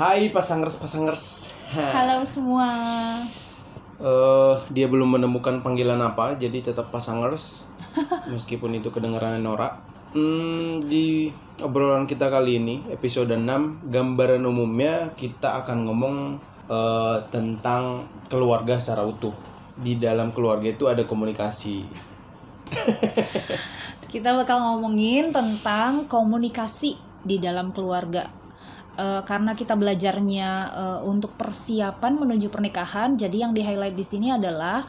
Hai pasangers. Halo semua. Dia belum menemukan panggilan apa, jadi tetap pasangers. Meskipun itu kedengarannya norak. Di obrolan kita kali ini, episode 6, gambaran umumnya kita akan ngomong tentang keluarga secara utuh. Di dalam keluarga itu ada komunikasi. Kita bakal ngomongin tentang komunikasi di dalam keluarga. Karena kita belajarnya untuk persiapan menuju pernikahan, jadi yang di highlight di sini adalah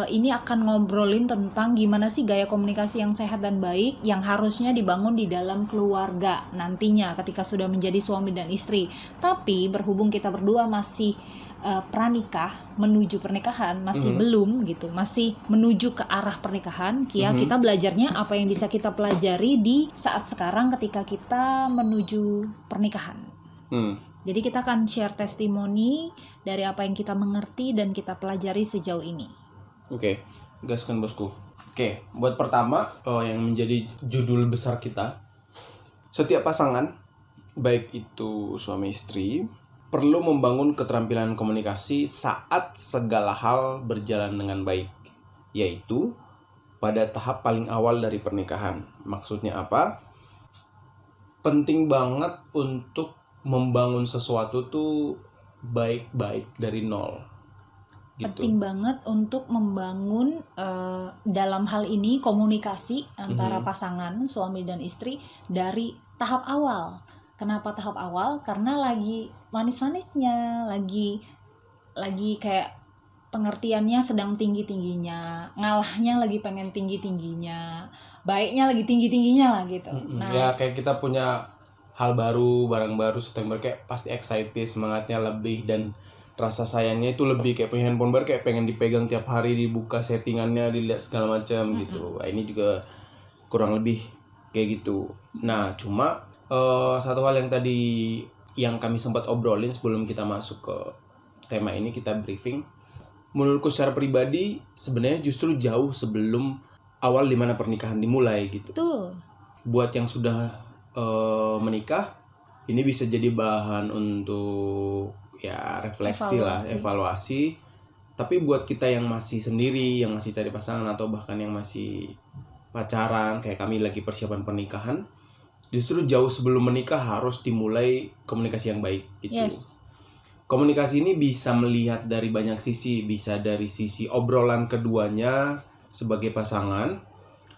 ini akan ngobrolin tentang gimana sih gaya komunikasi yang sehat dan baik yang harusnya dibangun di dalam keluarga nantinya ketika sudah menjadi suami dan istri. Tapi berhubung kita berdua masih pranikah menuju pernikahan, masih belum gitu, masih menuju ke arah pernikahan, kita belajarnya apa yang bisa kita pelajari di saat sekarang ketika kita menuju pernikahan. Jadi kita akan share testimoni dari apa yang kita mengerti dan kita pelajari sejauh ini. Oke, gaskan bosku. Oke, buat pertama yang menjadi judul besar kita, setiap pasangan, baik itu suami istri, perlu membangun keterampilan komunikasi saat segala hal berjalan dengan baik, yaitu pada tahap paling awal dari pernikahan. Maksudnya apa? Penting banget untuk membangun sesuatu tuh baik-baik dari nol. Gitu. Penting banget untuk membangun dalam hal ini komunikasi antara pasangan suami dan istri dari tahap awal. Kenapa tahap awal? Karena lagi manis-manisnya, lagi kayak pengertiannya sedang tinggi-tingginya, ngalahnya lagi pengen tinggi-tingginya, baiknya lagi tinggi-tingginya lah gitu. Nah, ya kayak kita punya hal baru, barang baru, sesuatu yang baru, kayak pasti excited, semangatnya lebih, dan rasa sayangnya itu lebih, kayak punya handphone baru kayak pengen dipegang tiap hari, dibuka settingannya, dilihat segala macam gitu. Nah, ini juga kurang lebih kayak gitu. Nah, cuma satu hal yang tadi yang kami sempat obrolin sebelum kita masuk ke tema ini, kita briefing. Menurutku secara pribadi sebenarnya justru jauh sebelum awal dimana pernikahan dimulai gitu. Betul. Buat yang sudah menikah, ini bisa jadi bahan untuk ya refleksi lah, evaluasi. Tapi buat kita yang masih sendiri, yang masih cari pasangan atau bahkan yang masih pacaran, kayak kami lagi persiapan pernikahan, justru jauh sebelum menikah harus dimulai komunikasi yang baik gitu. Yes. Komunikasi ini bisa melihat dari banyak sisi, bisa dari sisi obrolan keduanya sebagai pasangan,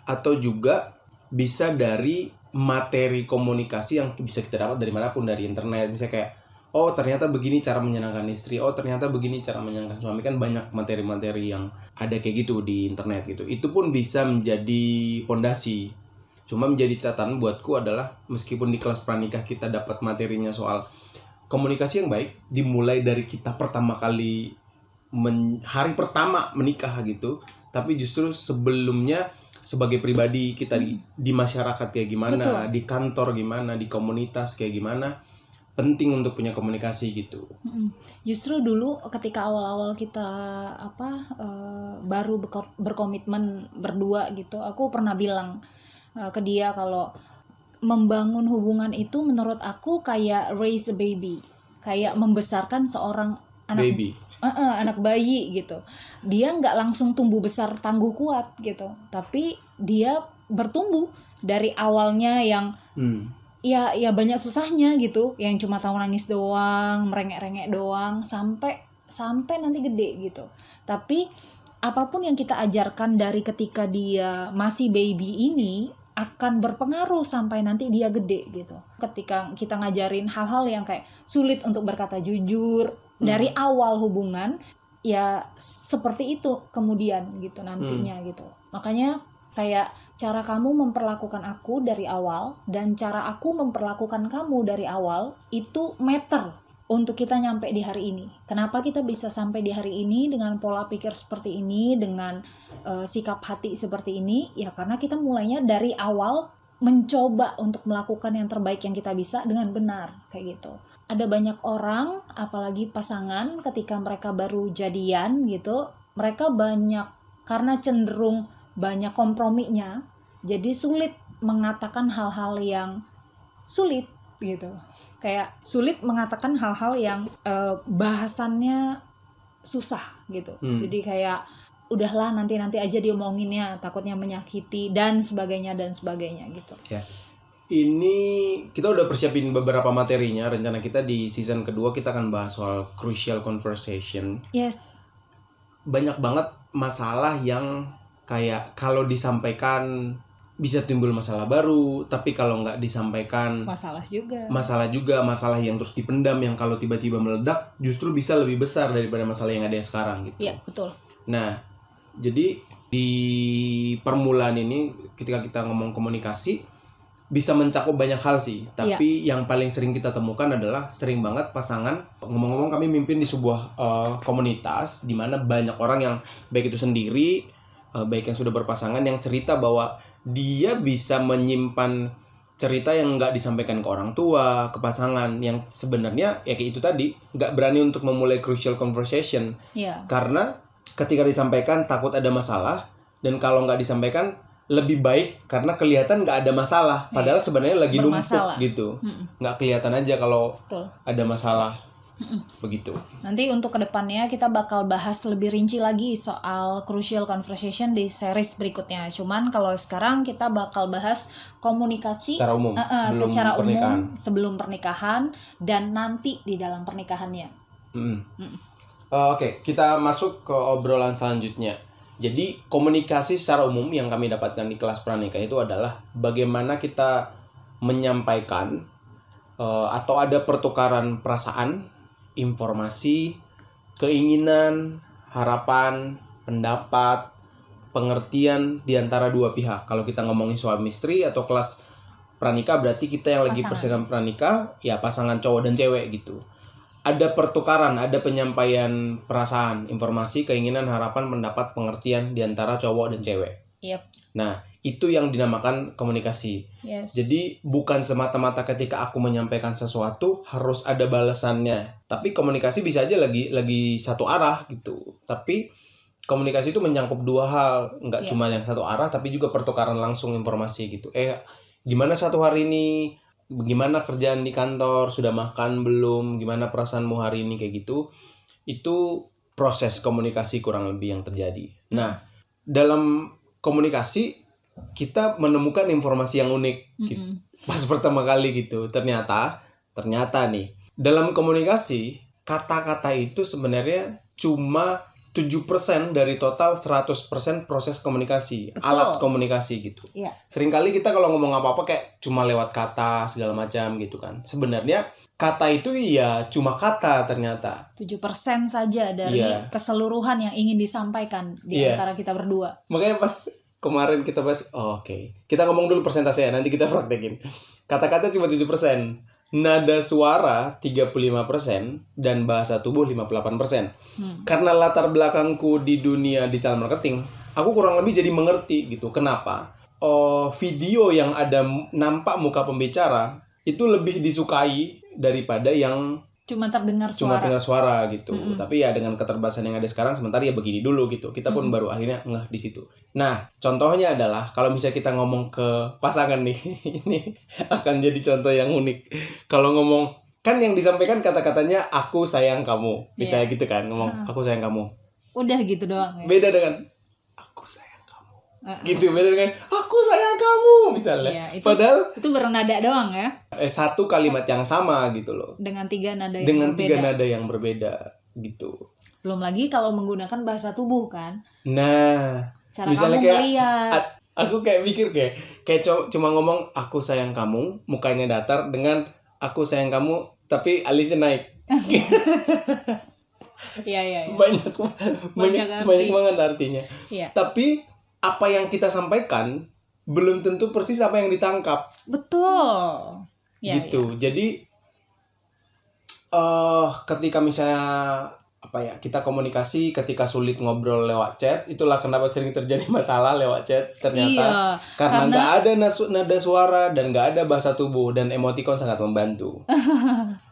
atau juga bisa dari materi komunikasi yang bisa kita dapat dari manapun, dari internet. Misalnya kayak, oh ternyata begini cara menyenangkan istri, oh ternyata begini cara menyenangkan suami. Kan banyak materi-materi yang ada kayak gitu di internet gitu. Itu pun bisa menjadi fondasi. Cuma menjadi catatan buatku adalah, meskipun di kelas pranikah kita dapat materinya soal komunikasi yang baik, dimulai dari kita pertama kali hari pertama menikah gitu, tapi justru sebelumnya sebagai pribadi kita di masyarakat kayak gimana, di kantor gimana, di komunitas kayak gimana, penting untuk punya komunikasi gitu. Justru dulu ketika awal-awal kita baru berkomitmen berdua gitu, aku pernah bilang ke dia kalau membangun hubungan itu menurut aku kayak raise a baby, kayak membesarkan seorang anak bayi gitu. Dia nggak langsung tumbuh besar tangguh kuat gitu, tapi dia bertumbuh dari awalnya yang ya banyak susahnya gitu, yang cuma tahu nangis doang, merengek-rengek doang, sampai nanti gede gitu. Tapi apapun yang kita ajarkan dari ketika dia masih baby ini akan berpengaruh sampai nanti dia gede gitu. Ketika kita ngajarin hal-hal yang kayak sulit untuk berkata jujur dari awal hubungan, ya seperti itu kemudian gitu nantinya gitu. Makanya kayak cara kamu memperlakukan aku dari awal dan cara aku memperlakukan kamu dari awal itu matter untuk kita nyampe di hari ini. Kenapa kita bisa sampai di hari ini dengan pola pikir seperti ini, dengan sikap hati seperti ini? Ya karena kita mulainya dari awal mencoba untuk melakukan yang terbaik yang kita bisa dengan benar kayak gitu. Ada banyak orang, apalagi pasangan ketika mereka baru jadian gitu, mereka banyak karena cenderung banyak komprominya, jadi sulit mengatakan hal-hal yang sulit gitu. Kayak sulit mengatakan hal-hal yang bahasannya susah gitu. Jadi kayak udahlah nanti aja diomonginnya, takutnya menyakiti dan sebagainya gitu. Ya. Ini kita udah persiapin beberapa materinya. Rencana kita di season kedua kita akan bahas soal crucial conversation. Yes. Banyak banget masalah yang kayak kalau disampaikan bisa timbul masalah baru, tapi kalau nggak disampaikan masalah juga, masalah yang terus dipendam yang kalau tiba-tiba meledak justru bisa lebih besar daripada masalah yang ada sekarang gitu. Iya, betul. Nah, jadi di permulaan ini ketika kita ngomong komunikasi bisa mencakup banyak hal sih, tapi yang paling sering kita temukan adalah sering banget pasangan, ngomong-ngomong kami mimpin di sebuah komunitas di mana banyak orang yang baik itu sendiri, baik yang sudah berpasangan yang cerita bahwa dia bisa menyimpan cerita yang nggak disampaikan ke orang tua, ke pasangan, yang sebenarnya ya kayak itu tadi, nggak berani untuk memulai crucial conversation. Karena ketika disampaikan takut ada masalah, dan kalau nggak disampaikan lebih baik karena kelihatan nggak ada masalah, padahal sebenarnya lagi numpuk gitu. Nggak kelihatan aja kalau ada masalah. Begitu. Nanti untuk kedepannya kita bakal bahas lebih rinci lagi soal crucial conversation di series berikutnya. Cuman kalau sekarang kita bakal bahas komunikasi secara umum, sebelum pernikahan dan nanti di dalam pernikahannya. Oke, kita masuk ke obrolan selanjutnya. Jadi komunikasi secara umum yang kami dapatkan di kelas pranikah itu adalah bagaimana kita menyampaikan atau ada pertukaran perasaan, informasi, keinginan, harapan, pendapat, pengertian di antara dua pihak. Kalau kita ngomongin suami istri atau kelas pranikah berarti kita yang lagi persiapan pranikah, ya pasangan cowok dan cewek gitu. Ada pertukaran, ada penyampaian perasaan, informasi, keinginan, harapan, pendapat, pengertian di antara cowok dan cewek. Nah, itu yang dinamakan komunikasi. Jadi bukan semata-mata ketika aku menyampaikan sesuatu harus ada balasannya. Tapi komunikasi bisa aja lagi satu arah gitu. Tapi komunikasi itu menyangkup dua hal, nggak cuma yang satu arah, tapi juga pertukaran langsung informasi gitu. Gimana satu hari ini? Gimana kerjaan di kantor? Sudah makan belum? Gimana perasaanmu hari ini? Kayak gitu. Itu proses komunikasi kurang lebih yang terjadi. Nah, dalam komunikasi kita menemukan informasi yang unik gitu. Pas pertama kali gitu. Ternyata nih dalam komunikasi kata-kata itu sebenarnya cuma 7% dari total 100% proses komunikasi. Betul. Alat komunikasi gitu. Seringkali kita kalau ngomong apa-apa kayak cuma lewat kata segala macam gitu kan. Sebenarnya kata itu ya cuma kata ternyata. 7% saja dari keseluruhan yang ingin disampaikan di antara kita berdua. Makanya pas kemarin kita bahas, oke. Kita ngomong dulu persentasenya, nanti kita praktekin. Kata-kata cuma 7%. Nada suara 35% dan bahasa tubuh 58%. Karena latar belakangku di dunia digital marketing, aku kurang lebih jadi mengerti gitu. Kenapa? Video yang ada nampak muka pembicara itu lebih disukai daripada yang cuma terdengar suara gitu. Tapi ya dengan keterbatasan yang ada sekarang sementara ya begini dulu gitu. Kita pun baru akhirnya ngeh di situ. Nah, contohnya adalah kalau misalnya kita ngomong ke pasangan nih, ini akan jadi contoh yang unik. Kalau ngomong, kan yang disampaikan kata-katanya aku sayang kamu. Misalnya gitu kan, ngomong aku sayang kamu. Udah gitu doang ya. Beda dengan aku sayang gitu, beda dengan aku sayang kamu misalnya. Padahal itu bernada doang ya. Satu kalimat yang sama gitu loh. Dengan tiga nada yang berbeda gitu. Belum lagi kalau menggunakan bahasa tubuh kan. Nah, cara misalnya kamu melihat. Aku kayak mikir kayak cuma ngomong aku sayang kamu, mukanya datar, dengan aku sayang kamu tapi alisnya naik. Iya. Banyak banget artinya. Tapi apa yang kita sampaikan belum tentu persis apa yang ditangkap. Betul. Gitu. Jadi ketika misalnya kita komunikasi, ketika sulit ngobrol lewat chat, itulah kenapa sering terjadi masalah lewat chat ternyata. Karena nggak ada nada suara dan nggak ada bahasa tubuh, dan emoticon sangat membantu.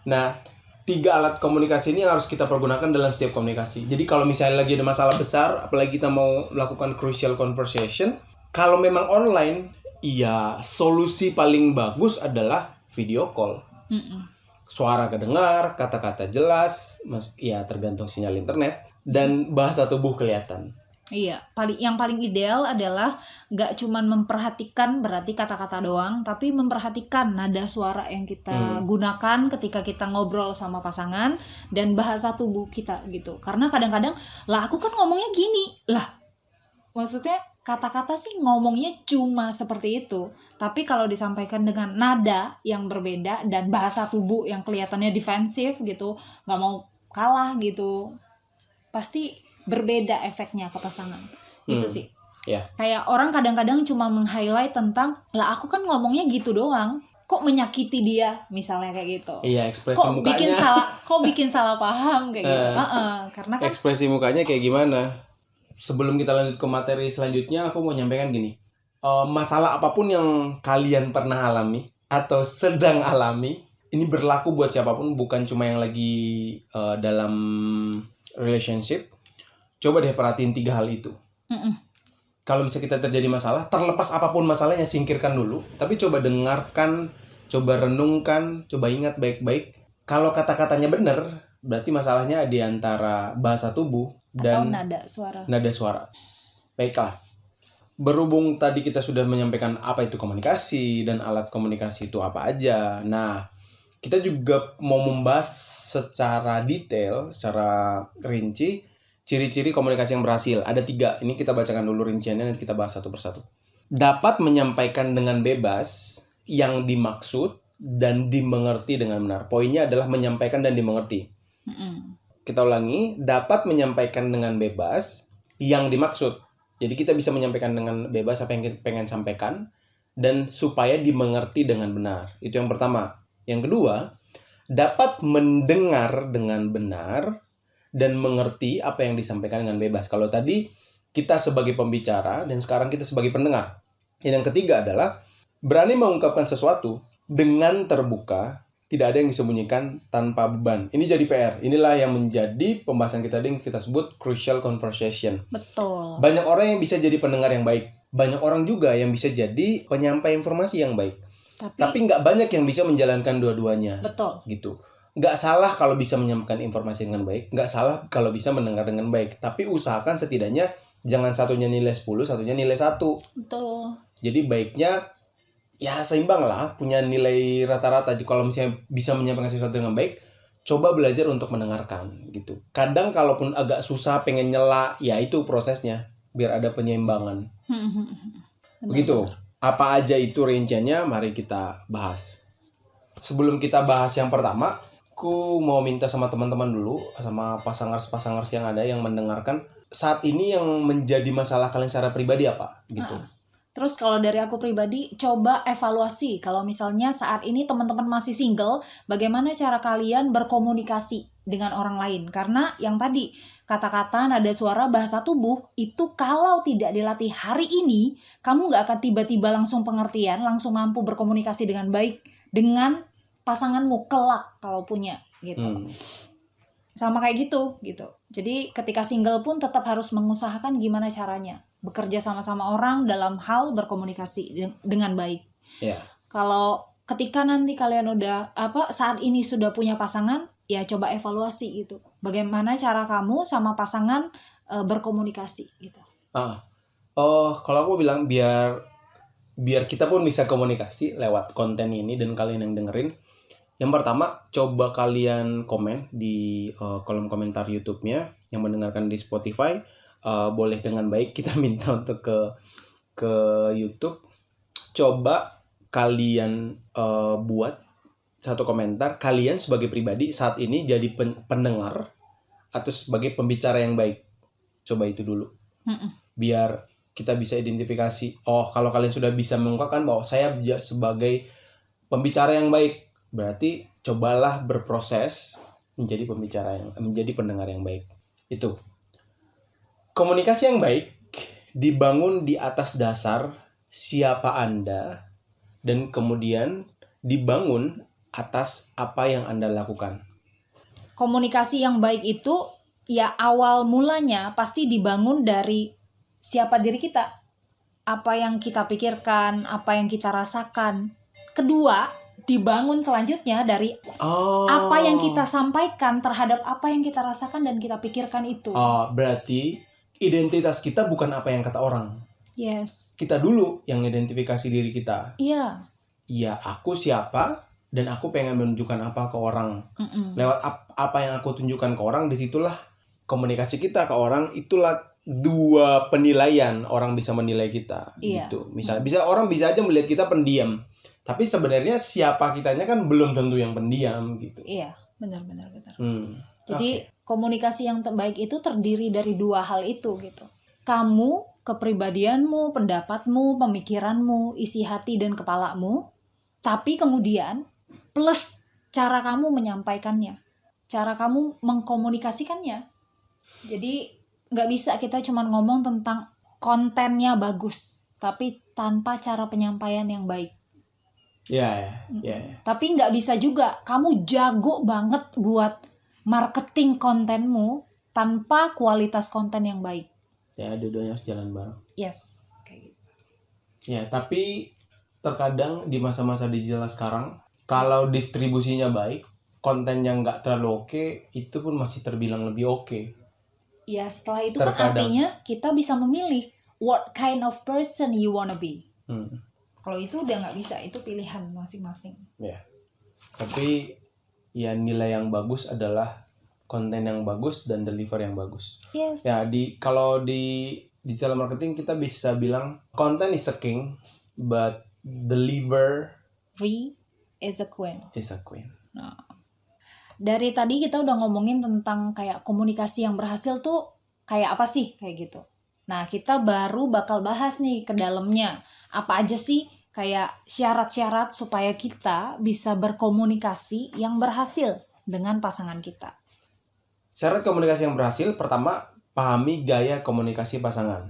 Nah, 3 alat komunikasi ini harus kita pergunakan dalam setiap komunikasi. Jadi kalau misalnya lagi ada masalah besar, apalagi kita mau melakukan crucial conversation, kalau memang online, ya solusi paling bagus adalah video call. Mm-mm. Suara kedengar, kata-kata jelas, ya tergantung sinyal internet, dan bahasa tubuh kelihatan. Iya, yang paling ideal adalah nggak cuman memperhatikan berarti kata-kata doang, tapi memperhatikan nada suara yang kita gunakan ketika kita ngobrol sama pasangan dan bahasa tubuh kita gitu. Karena kadang-kadang, lah aku kan ngomongnya gini, lah maksudnya kata-kata sih ngomongnya cuma seperti itu, tapi kalau disampaikan dengan nada yang berbeda dan bahasa tubuh yang kelihatannya defensif gitu, nggak mau kalah gitu, pasti berbeda efeknya ke pasangan. Gitu sih. Yeah. Kayak orang kadang-kadang cuma meng-highlight tentang, lah aku kan ngomongnya gitu doang, kok menyakiti dia, misalnya kayak gitu. Iya, ekspresi mukanya. Kok bikin salah paham kayak gitu. Karena kan ekspresi mukanya kayak gimana? Sebelum kita lanjut ke materi selanjutnya, aku mau nyampaikan gini. Masalah apapun yang kalian pernah alami atau sedang alami, ini berlaku buat siapapun, bukan cuma yang lagi dalam relationship. Coba deh perhatiin 3 hal itu. Kalau misalnya kita terjadi masalah, terlepas apapun masalahnya, singkirkan dulu. Tapi coba dengarkan, coba renungkan, coba ingat baik-baik. Kalau kata-katanya benar, berarti masalahnya di antara bahasa tubuh dan nada suara. Baiklah. Berhubung tadi kita sudah menyampaikan apa itu komunikasi dan alat komunikasi itu apa aja. Nah, kita juga mau membahas secara detail, secara rinci, ciri-ciri komunikasi yang berhasil. Ada 3. Ini kita bacakan dulu rinciannya, nanti kita bahas satu persatu. Dapat menyampaikan dengan bebas yang dimaksud dan dimengerti dengan benar. Poinnya adalah menyampaikan dan dimengerti. Kita ulangi, dapat menyampaikan dengan bebas yang dimaksud. Jadi kita bisa menyampaikan dengan bebas apa yang kita pengen sampaikan dan supaya dimengerti dengan benar. Itu yang pertama. Yang kedua, dapat mendengar dengan benar dan mengerti apa yang disampaikan dengan bebas. Kalau tadi kita sebagai pembicara dan sekarang kita sebagai pendengar. Dan yang ketiga adalah berani mengungkapkan sesuatu dengan terbuka, tidak ada yang disembunyikan tanpa beban. Ini jadi PR. Inilah yang menjadi pembahasan kita yang kita sebut crucial conversation. Betul. Banyak orang yang bisa jadi pendengar yang baik. Banyak orang juga yang bisa jadi penyampai informasi yang baik. Tapi nggak banyak yang bisa menjalankan dua-duanya. Betul. Gitu. Nggak salah kalau bisa menyampaikan informasi dengan baik, nggak salah kalau bisa mendengar dengan baik, tapi usahakan setidaknya jangan satunya nilai 10, satunya nilai 1. Betul. Jadi baiknya ya seimbang lah, punya nilai rata-rata. Jadi kalau misalnya bisa menyampaikan sesuatu dengan baik, coba belajar untuk mendengarkan gitu. Kadang kalaupun agak susah pengen nyela, ya itu prosesnya biar ada penyeimbangan. Begitu. Apa aja itu rinciannya, mari kita bahas. Sebelum kita bahas yang pertama, aku mau minta sama teman-teman dulu, sama pasangers yang ada yang mendengarkan, saat ini yang menjadi masalah kalian secara pribadi apa gitu. Terus kalau dari aku pribadi, coba evaluasi kalau misalnya saat ini teman-teman masih single, bagaimana cara kalian berkomunikasi dengan orang lain. Karena yang tadi, kata-kata, nada suara, bahasa tubuh, itu kalau tidak dilatih hari ini, kamu nggak akan tiba-tiba langsung pengertian, langsung mampu berkomunikasi dengan baik dengan pasanganmu kelak kalau punya gitu. Sama kayak gitu. Jadi ketika single pun tetap harus mengusahakan gimana caranya bekerja sama-sama orang dalam hal berkomunikasi dengan baik. Kalau ketika nanti kalian udah saat ini sudah punya pasangan, ya coba evaluasi gitu. Bagaimana cara kamu sama pasangan berkomunikasi gitu. Kalau aku bilang biar kita pun bisa komunikasi lewat konten ini dan kalian yang dengerin. Yang pertama, coba kalian komen di kolom komentar YouTube-nya. Yang mendengarkan di Spotify, boleh dengan baik kita minta untuk ke YouTube. Coba kalian buat satu komentar, kalian sebagai pribadi saat ini jadi pendengar atau sebagai pembicara yang baik. Coba itu dulu. Biar kita bisa identifikasi, kalau kalian sudah bisa mengungkapkan bahwa saya sebagai pembicara yang baik, berarti cobalah berproses menjadi pendengar yang baik. Itu. Komunikasi yang baik dibangun di atas dasar siapa Anda dan kemudian dibangun atas apa yang Anda lakukan. Komunikasi yang baik itu ya awal mulanya pasti dibangun dari siapa diri kita. Apa yang kita pikirkan, apa yang kita rasakan. Kedua, dibangun selanjutnya dari apa yang kita sampaikan terhadap apa yang kita rasakan dan kita pikirkan itu. Berarti identitas kita bukan apa yang kata orang. Yes. Kita dulu yang identifikasi diri kita. Iya. Iya, aku siapa dan aku pengen menunjukkan apa ke orang. Lewat apa yang aku tunjukkan ke orang, disitulah komunikasi kita ke orang. Itulah dua penilaian orang bisa menilai kita. Iya. Gitu. Misalnya orang bisa aja melihat kita pendiam, tapi sebenarnya siapa kitanya kan belum tentu yang pendiam gitu. Iya, benar. Jadi komunikasi yang terbaik itu terdiri dari dua hal itu gitu. Kamu, kepribadianmu, pendapatmu, pemikiranmu, isi hati dan kepalamu. Tapi kemudian plus cara kamu menyampaikannya, cara kamu mengkomunikasikannya. Jadi nggak bisa kita cuma ngomong tentang kontennya bagus, tapi tanpa cara penyampaian yang baik. Ya. Tapi nggak bisa juga kamu jago banget buat marketing kontenmu tanpa kualitas konten yang baik. Ya, dua-duanya harus jalan bareng. Yes, kayak gitu. Ya, tapi terkadang di masa-masa digital sekarang, kalau distribusinya baik, kontennya nggak terlalu oke, itu pun masih terbilang lebih oke. Ya, setelah itu kan artinya kita bisa memilih what kind of person you wanna be. Kalau itu udah nggak bisa, itu pilihan masing-masing. Ya, tapi ya nilai yang bagus adalah konten yang bagus dan deliver yang bagus. Yes. Ya, kalau di digital marketing kita bisa bilang content is a king, but deliver is a queen. Nah, dari tadi kita udah ngomongin tentang kayak komunikasi yang berhasil tuh kayak apa sih, kayak gitu. Nah, kita baru bakal bahas nih ke dalamnya. Apa aja sih kayak syarat-syarat supaya kita bisa berkomunikasi yang berhasil dengan pasangan kita. Syarat komunikasi yang berhasil, pertama, pahami gaya komunikasi pasangan.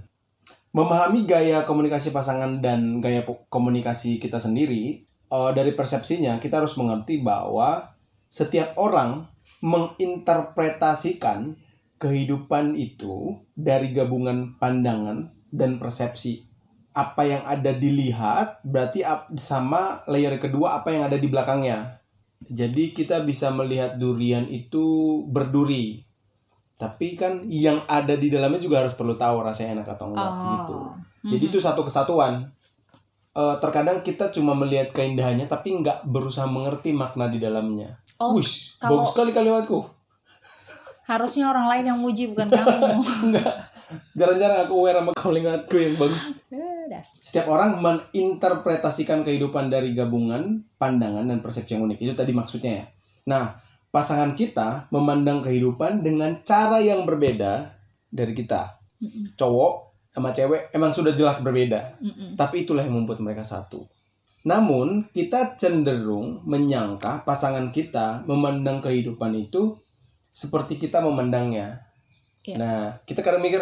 Memahami gaya komunikasi pasangan dan gaya komunikasi kita sendiri, dari persepsinya kita harus mengerti bahwa setiap orang menginterpretasikan kehidupan itu dari gabungan pandangan dan persepsi. Apa yang ada dilihat berarti sama layer kedua apa yang ada di belakangnya. Jadi kita bisa melihat durian itu berduri, tapi kan yang ada di dalamnya juga harus perlu tahu rasanya enak atau enggak gitu. Jadi itu satu kesatuan. Terkadang kita cuma melihat keindahannya tapi nggak berusaha mengerti makna di dalamnya. Wush, bagus sekali kalimatku. Harusnya orang lain yang muji, bukan kamu. Enggak. Jarang-jarang aku aware sama kalimatku yang bagus. Setiap orang menginterpretasikan kehidupan dari gabungan pandangan dan persepsi yang unik. Itu tadi maksudnya ya. Nah, pasangan kita memandang kehidupan dengan cara yang berbeda dari kita. Cowok sama cewek emang sudah jelas berbeda. Tapi itulah yang membuat mereka satu. Namun, kita cenderung menyangka pasangan kita memandang kehidupan itu seperti kita memandangnya. Nah, kita kadang mikir,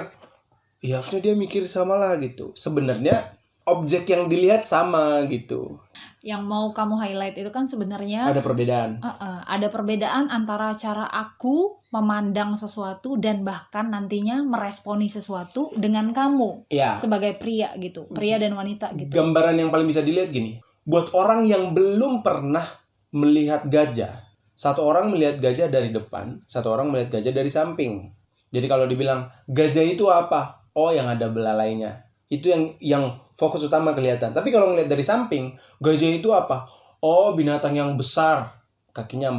ya harusnya dia mikir sama lah gitu. Sebenarnya objek yang dilihat sama gitu. Yang mau kamu highlight itu kan sebenarnya ada perbedaan. Ada perbedaan antara cara aku memandang sesuatu dan bahkan nantinya meresponi sesuatu dengan kamu sebagai pria gitu, pria dan wanita gitu. Gambaran yang paling bisa dilihat gini, buat orang yang belum pernah melihat gajah, satu orang melihat gajah dari depan, satu orang melihat gajah dari samping. Jadi kalau dibilang gajah itu apa? Oh, yang ada belalainya. Itu yang fokus utama kelihatan. Tapi kalau ngelihat dari samping, gajah itu apa? Oh, binatang yang besar, kakinya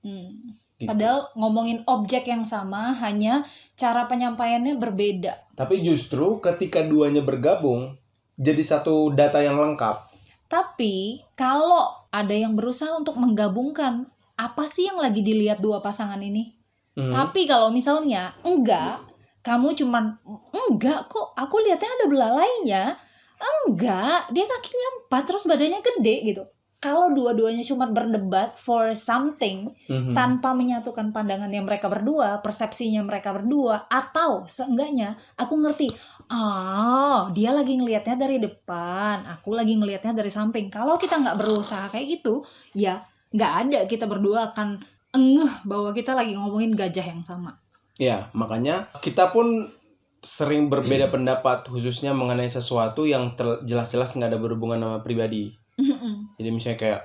4. Gitu. Padahal ngomongin objek yang sama, hanya cara penyampaiannya berbeda. Tapi justru ketika duanya bergabung, jadi satu data yang lengkap. Tapi kalau ada yang berusaha untuk menggabungkan, apa sih yang lagi dilihat dua pasangan ini? Tapi kalau misalnya enggak, kamu cuman enggak kok, aku lihatnya ada belalainya. Enggak, dia kakinya 4 terus badannya gede gitu. Kalau dua-duanya cuma berdebat for something tanpa menyatukan pandangannya mereka berdua, persepsinya mereka berdua, atau seenggaknya aku ngerti, dia lagi ngelihatnya dari depan, aku lagi ngelihatnya dari samping. Kalau kita nggak berusaha kayak gitu, ya nggak ada kita berdua akan bahwa kita lagi ngomongin gajah yang sama. Ya, makanya kita pun sering berbeda pendapat, khususnya mengenai sesuatu yang jelas-jelas nggak ada berhubungan sama pribadi. Jadi misalnya kayak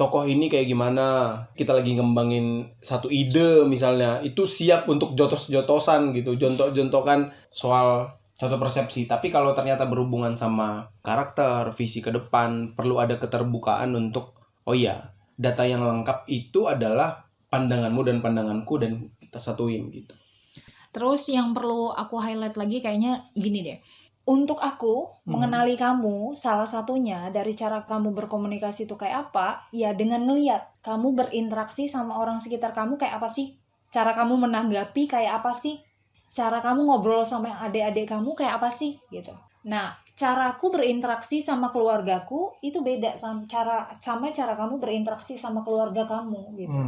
tokoh ini kayak gimana, kita lagi ngembangin satu ide misalnya, itu siap untuk jotos-jotosan gitu, jontok-jontokan soal satu persepsi. Tapi kalau ternyata berhubungan sama karakter, visi ke depan, perlu ada keterbukaan untuk, oh iya, data yang lengkap itu adalah pandanganmu dan pandanganku dan kita satuin gitu. Terus yang perlu aku highlight lagi kayaknya gini deh. Untuk aku mengenali kamu, salah satunya dari cara kamu berkomunikasi itu kayak apa, ya dengan ngeliat kamu berinteraksi sama orang sekitar kamu kayak apa sih, cara kamu menanggapi kayak apa sih, cara kamu ngobrol sama adik-adik kamu kayak apa sih gitu. Nah, caraku berinteraksi sama keluargaku itu beda sama cara kamu berinteraksi sama keluarga kamu gitu.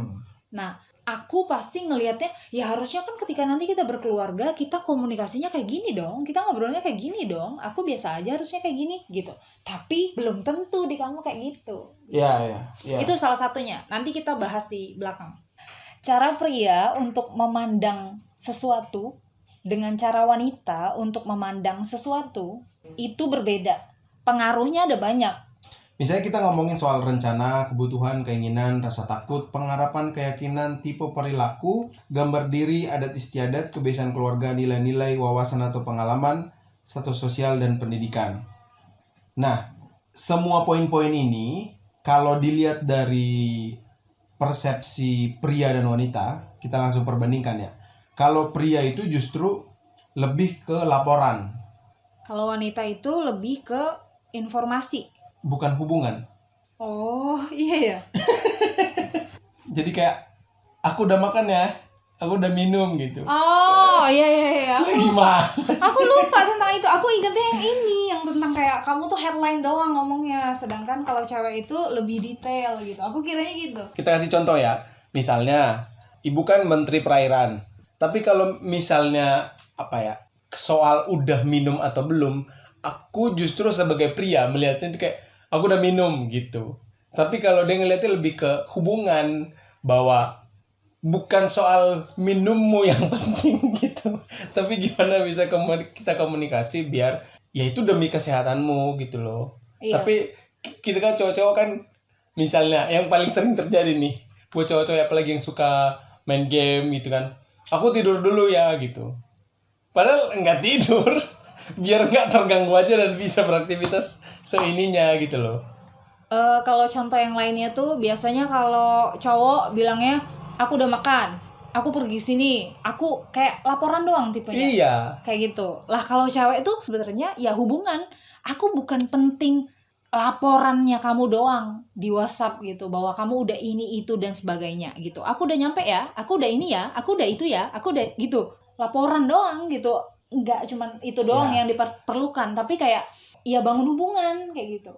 Nah, aku pasti ngelihatnya ya harusnya kan ketika nanti kita berkeluarga kita komunikasinya kayak gini dong, kita ngobrolnya kayak gini dong, aku biasa aja harusnya kayak gini gitu. Tapi belum tentu di kamu kayak gitu. Iya. Itu salah satunya. Nanti kita bahas di belakang. Cara pria untuk memandang sesuatu dengan cara wanita untuk memandang sesuatu itu berbeda. Pengaruhnya ada banyak. Misalnya kita ngomongin soal rencana, kebutuhan, keinginan, rasa takut, pengharapan, keyakinan, tipe perilaku, gambar diri, adat istiadat, kebiasaan keluarga, nilai-nilai, wawasan atau pengalaman, status sosial, dan pendidikan. Nah, semua poin-poin ini kalau dilihat dari persepsi pria dan wanita, kita langsung perbandingkan ya. Kalau pria itu justru lebih ke laporan. Kalau wanita itu lebih ke informasi. Bukan hubungan. Oh, iya ya. Jadi kayak aku udah makan ya, aku udah minum gitu. Oh, iya. Gimana? Aku lupa tentang itu. Aku ingetnya yang ini, yang tentang kayak kamu tuh headline doang ngomongnya, sedangkan kalau cewek itu lebih detail gitu. Aku kiranya gitu. Kita kasih contoh ya. Misalnya, ibu kan menteri perairan. Tapi kalau misalnya soal udah minum atau belum, aku justru sebagai pria melihatnya itu kayak aku udah minum gitu. Tapi kalau dia ngeliatnya lebih ke hubungan, bahwa bukan soal minummu yang penting gitu, tapi gimana bisa kita komunikasi biar ya itu demi kesehatanmu gitu loh. Iya. Tapi kita kan cowok-cowok kan, misalnya yang paling sering terjadi nih buat cowok-cowok apalagi yang suka main game gitu kan, aku tidur dulu ya gitu, padahal nggak tidur. Biar nggak terganggu aja dan bisa beraktivitas seininya gitu loh. Kalau contoh yang lainnya tuh biasanya kalau cowok bilangnya aku udah makan, aku pergi sini, aku kayak laporan doang tipenya. Iya. Kayak gitu. Lah kalau cewek tuh sebenarnya ya hubungan. Aku bukan penting laporannya kamu doang di WhatsApp gitu, bahwa kamu udah ini itu dan sebagainya gitu. Aku udah nyampe ya, aku udah ini ya, aku udah itu ya, aku udah gitu. Laporan doang gitu. Enggak cuman itu doang yang diperlukan, tapi kayak ya bangun hubungan kayak gitu.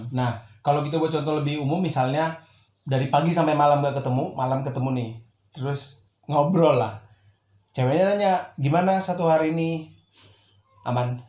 Nah, kalau kita buat contoh lebih umum, misalnya dari pagi sampai malam gak ketemu, malam ketemu nih, terus ngobrol lah. Ceweknya nanya, gimana satu hari ini? Aman?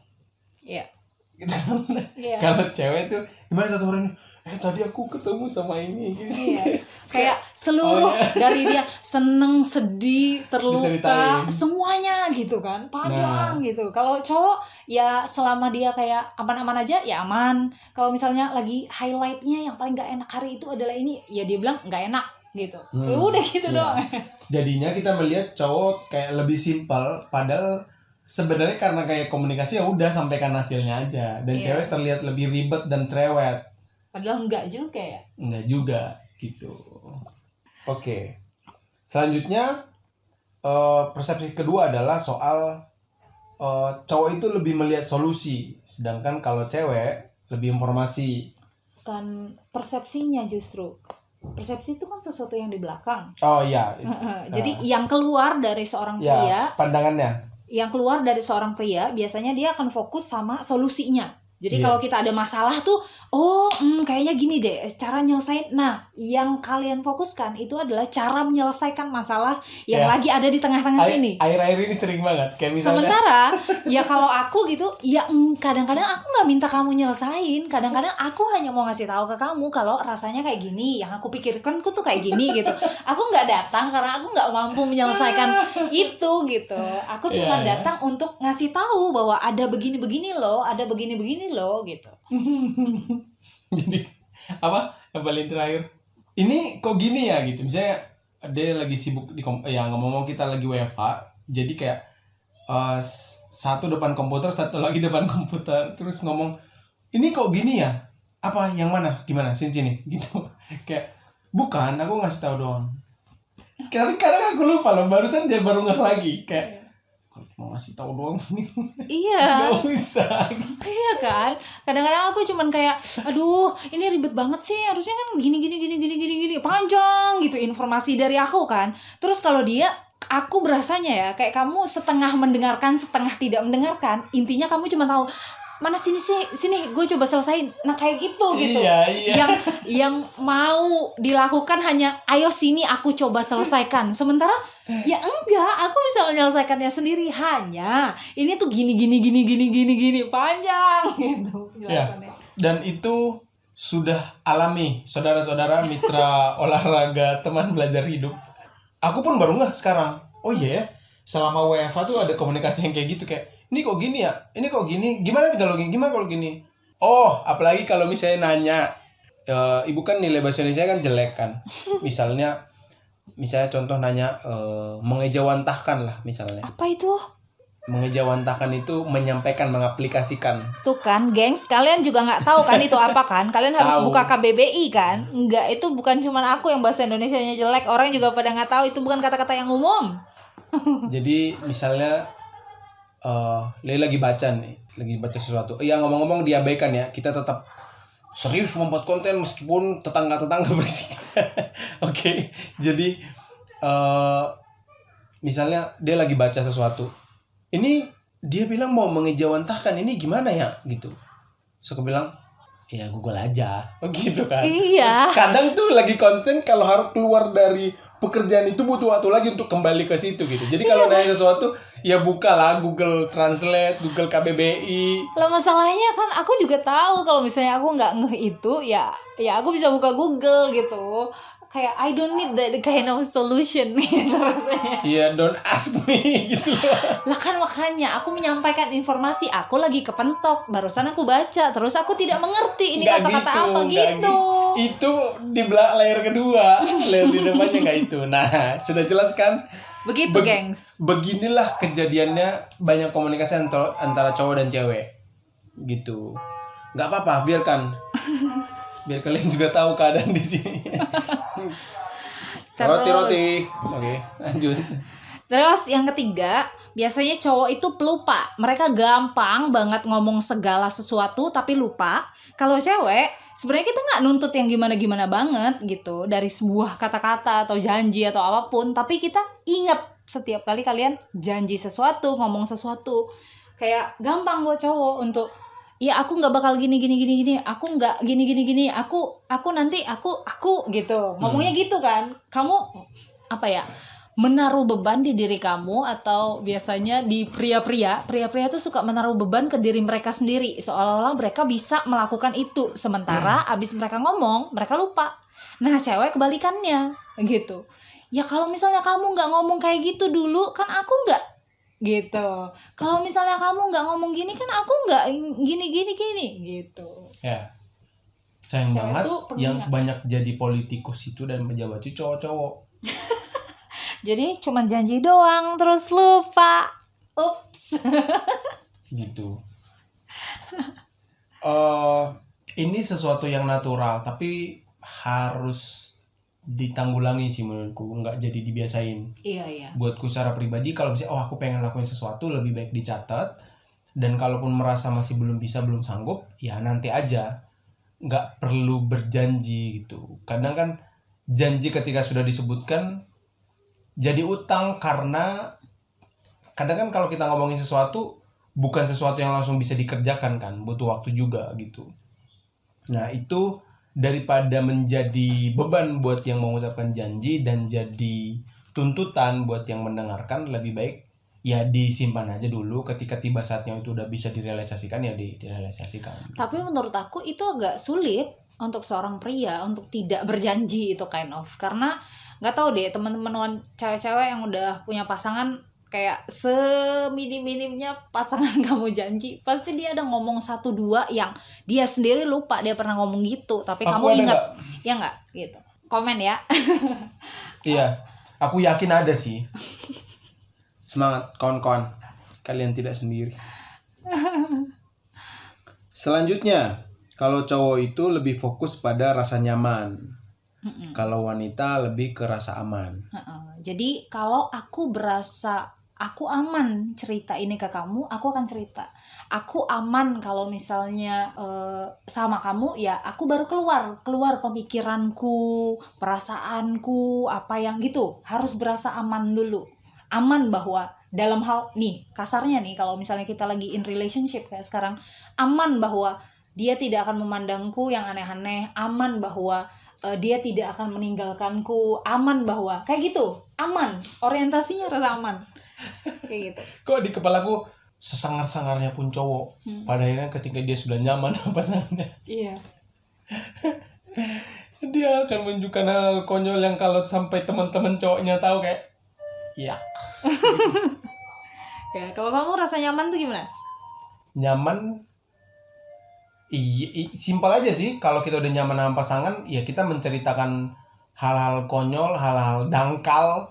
Iya. Gitu kan? Iya. Kalau cewek tuh, gimana satu hari ini? Tadi aku ketemu sama ini gitu. Iya. Kayak seluruh dari dia seneng, sedih, terluka, Diceritain. semuanya gitu kan, panjang gitu. Kalau cowok ya selama dia kayak aman-aman aja ya aman. Kalau misalnya lagi highlightnya yang paling gak enak hari itu adalah ini, ya dia bilang gak enak gitu. Ya udah gitu doang. Jadinya kita melihat cowok kayak lebih simpel, padahal sebenarnya karena kayak komunikasi ya udah sampaikan hasilnya aja. Dan cewek terlihat lebih ribet dan cerewet. Padahal enggak juga ya. Enggak juga gitu. Oke. Selanjutnya persepsi kedua adalah soal cowok itu lebih melihat solusi, sedangkan kalau cewek lebih informasi. Bukan persepsinya justru. Persepsi itu kan sesuatu yang di belakang. Oh iya. Jadi yang keluar dari seorang pria, ya, pandangannya. Yang keluar dari seorang pria biasanya dia akan fokus sama solusinya. Jadi kalau kita ada masalah tuh, kayaknya gini deh cara nyelesain. Nah, yang kalian fokuskan itu adalah cara menyelesaikan masalah yang lagi ada di tengah-tengah sini. Air-air ini sering banget. Kayak misalnya, sementara ya kalau aku gitu, ya kadang-kadang aku nggak minta kamu nyelesain. Kadang-kadang aku hanya mau ngasih tahu ke kamu kalau rasanya kayak gini. Yang aku pikirkan tuh kayak gini gitu. Aku nggak datang karena aku nggak mampu menyelesaikan itu gitu. Aku cuma datang untuk ngasih tahu bahwa ada begini-begini loh, ada begini-begini loh gitu. Jadi apa yang paling terakhir ini kok gini ya gitu. Misalnya dia lagi sibuk ya ngomong-ngomong kita lagi WFH, jadi kayak satu depan komputer, satu lagi depan komputer, terus ngomong ini kok gini ya, apa yang mana, gimana, sini gitu. Kayak bukan, aku ngasih tahu doang. Kadang aku lupa loh, barusan dia baru ngeh lagi kayak mau ngasih tahu doang. Iya. Gak usah. Iya kan? Kadang-kadang aku cuman kayak, aduh, ini ribet banget sih. Harusnya kan gini panjang gitu informasi dari aku kan. Terus kalau dia, aku berasanya ya kayak kamu setengah mendengarkan, setengah tidak mendengarkan. Intinya kamu cuma tahu mana sini gue coba selesain. Nah kayak gitu. Iya. Yang mau dilakukan hanya ayo sini aku coba selesaikan. Sementara ya enggak, aku bisa menyelesaikannya sendiri. Hanya ini tuh gini panjang gitu ya. Dan itu sudah alami, saudara-saudara, mitra olahraga, teman belajar hidup. Aku pun baru nggak sekarang. Oh iya ya, selama WFH tuh ada komunikasi yang kayak gitu, kayak ini kok gini ya, ini kok gini, gimana kalau gini. Oh, apalagi kalau misalnya nanya, ibu kan nilai bahasa Indonesia kan jelek kan. Misalnya contoh nanya, mengejawantahkan lah misalnya. Apa itu? Mengejawantahkan itu menyampaikan, mengaplikasikan. Tuh kan, gengs, kalian juga nggak tahu kan itu apa kan? Kalian harus buka KBBI kan? Enggak, itu bukan cuma aku yang bahasa Indonesianya jelek, orang juga pada nggak tahu, itu bukan kata-kata yang umum. Jadi misalnya Lea lagi baca sesuatu. Ya ngomong-ngomong diabaikan ya, kita tetap serius membuat konten meskipun tetangga berisik. Oke. Jadi misalnya dia lagi baca sesuatu. Ini dia bilang mau mengejawantahkan, ini gimana ya gitu. So aku bilang ya Google aja. Oh gitu kan. Iya. Kadang tuh lagi konsen kalau harus keluar dari pekerjaan itu butuh waktu lagi untuk kembali ke situ gitu. Jadi kalau nanya sesuatu ya bukalah Google Translate, Google KBBI. Lah masalahnya kan aku juga tahu kalau misalnya aku nggak ngeh itu ya aku bisa buka Google gitu. Kayak I don't need that kind of solution gitu rasanya. Iya, don't ask me gitu. Lah kan makanya aku menyampaikan informasi, aku lagi kepentok, barusan aku baca, terus aku tidak mengerti ini kata-kata apa gitu. Itu di layar kedua, layar di depannya nggak itu. Nah, sudah jelas kan? Begitu, gengs. Beginilah kejadiannya banyak komunikasi antara cowok dan cewek. Gitu. Nggak apa-apa, biarkan. Biar kalian juga tahu keadaan di sini. Roti. Oke, lanjut. Terus yang ketiga, biasanya cowok itu pelupa. Mereka gampang banget ngomong segala sesuatu tapi lupa. Kalau cewek, sebenarnya kita nggak nuntut yang gimana-gimana banget gitu dari sebuah kata-kata atau janji atau apapun, tapi kita inget setiap kali kalian janji sesuatu, ngomong sesuatu. Kayak gampang buat cowok untuk ya aku nggak bakal gini, aku nggak gini, aku nanti aku gitu, ngomongnya gitu kan. Kamu apa ya, menaruh beban di diri kamu, atau biasanya di pria tuh suka menaruh beban ke diri mereka sendiri, seolah-olah mereka bisa melakukan itu, sementara abis mereka ngomong mereka lupa. Nah cewek kebalikannya gitu, ya kalau misalnya kamu nggak ngomong kayak gitu dulu kan aku nggak gitu. Kalau misalnya kamu nggak ngomong gini kan aku nggak gini gitu. Ya, sayang Cewek banget yang pengingat. banyak jadi politikus itu dan pejabat itu cowok-cowok. Jadi cuma janji doang terus lupa. Ups. Gitu. Ini sesuatu yang natural tapi harus ditanggulangi sih menurutku, nggak jadi dibiasain. Iya. Buatku secara pribadi, kalau misalnya aku pengen lakuin sesuatu, lebih baik dicatat, dan kalaupun merasa masih belum bisa, belum sanggup, ya nanti aja, nggak perlu berjanji gitu. Kadang kan janji ketika sudah disebutkan jadi utang, karena kadang kan kalau kita ngomongin sesuatu bukan sesuatu yang langsung bisa dikerjakan kan, butuh waktu juga gitu. Nah itu daripada menjadi beban buat yang mengucapkan janji dan jadi tuntutan buat yang mendengarkan, lebih baik ya disimpan aja dulu, ketika tiba saatnya itu udah bisa direalisasikan ya direalisasikan. Tapi menurut aku itu agak sulit untuk seorang pria untuk tidak berjanji itu kind of, karena nggak tahu deh teman-teman cewek-cewek yang udah punya pasangan, kayak seminim-minimnya pasangan kamu janji pasti dia ada ngomong 1-2 yang dia sendiri lupa dia pernah ngomong gitu, tapi Aku kamu ingat ya nggak gitu. komen ya. Iya, aku yakin ada sih. Semangat kawan-kawan, kalian tidak sendiri. Selanjutnya, kalau cowok itu lebih fokus pada rasa nyaman. Kalau wanita lebih ke rasa aman. Jadi kalau aku berasa aku aman cerita ini ke kamu, aku akan cerita. Aku aman kalau misalnya sama kamu, ya aku baru keluar pemikiranku, perasaanku, apa yang gitu. Harus berasa aman dulu. Aman bahwa dalam hal nih, kasarnya nih, kalau misalnya kita lagi in relationship kayak sekarang, aman bahwa dia tidak akan memandangku yang aneh-aneh, aman bahwa dia tidak akan meninggalkanku, aman bahwa kayak gitu, aman, orientasinya rasa aman kayak gitu. Kok di kepalaku sesangar-sangarnya pun cowok, pada akhirnya ketika dia sudah nyaman sama pasangannya, Iya. dia akan menunjukkan hal konyol yang kalau sampai teman-teman cowoknya tahu kayak ya. Ya, kalau kamu rasa nyaman tuh gimana? Nyaman, simpel aja sih. Kalau kita udah nyaman sama pasangan, ya kita menceritakan hal-hal konyol, hal-hal dangkal,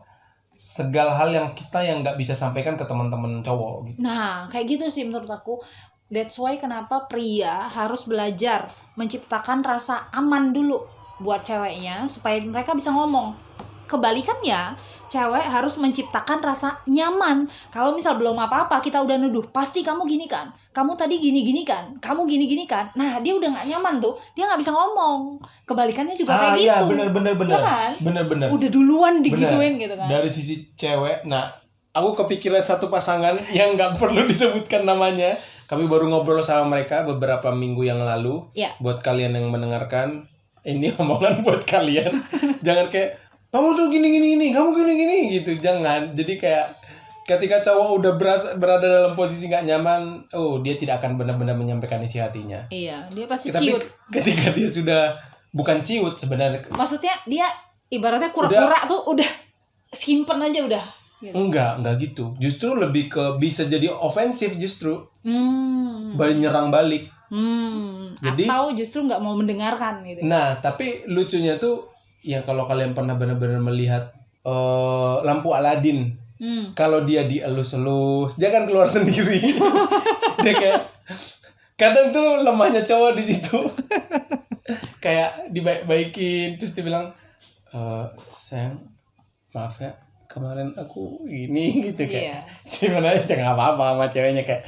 segala hal yang kita yang nggak bisa sampaikan ke teman-teman cowok gitu. Nah, kayak gitu sih menurut aku. That's why kenapa pria harus belajar menciptakan rasa aman dulu buat ceweknya supaya mereka bisa ngomong. Kebalikannya, cewek harus menciptakan rasa nyaman. Kalau misal belum apa-apa kita udah nuduh, pasti kamu gini kan, kamu tadi gini-gini kan, kamu gini-gini kan. Nah, dia udah gak nyaman tuh, dia gak bisa ngomong. Kebalikannya juga kayak iya, gitu. bener. Ya kan? Bener. Udah duluan digituin gitu kan. Dari sisi cewek, nah aku kepikiran satu pasangan yang nggak perlu disebutkan namanya. Kami baru ngobrol sama mereka beberapa minggu yang lalu. Ya. Buat kalian yang mendengarkan, ini omongan buat kalian. Jangan kayak kamu tuh gini, kamu gini gitu. Jangan. Jadi kayak ketika cowok udah berada dalam posisi nggak nyaman, dia tidak akan benar-benar menyampaikan isi hatinya. Iya, dia pasti Tapi ciut. ketika dia sudah bukan ciut sebenarnya. Maksudnya dia ibaratnya kura-kura tuh udah simpen aja udah. Gitu. Enggak gitu. Justru lebih ke bisa jadi ofensif justru. Nyerang balik. Jadi, atau justru nggak mau mendengarkan gitu. Nah, tapi lucunya tuh yang kalau kalian pernah benar-benar melihat lampu Aladin, kalau dia dielus-elus, dia kan keluar sendiri. Dia kayak kadang tuh lemahnya cowok di situ. Kayak dibaik-baikin terus dia bilang, sayang, maaf ya, kemarin aku ini gitu kayak. Sebenarnya nggak apa-apa sama ceweknya kayak.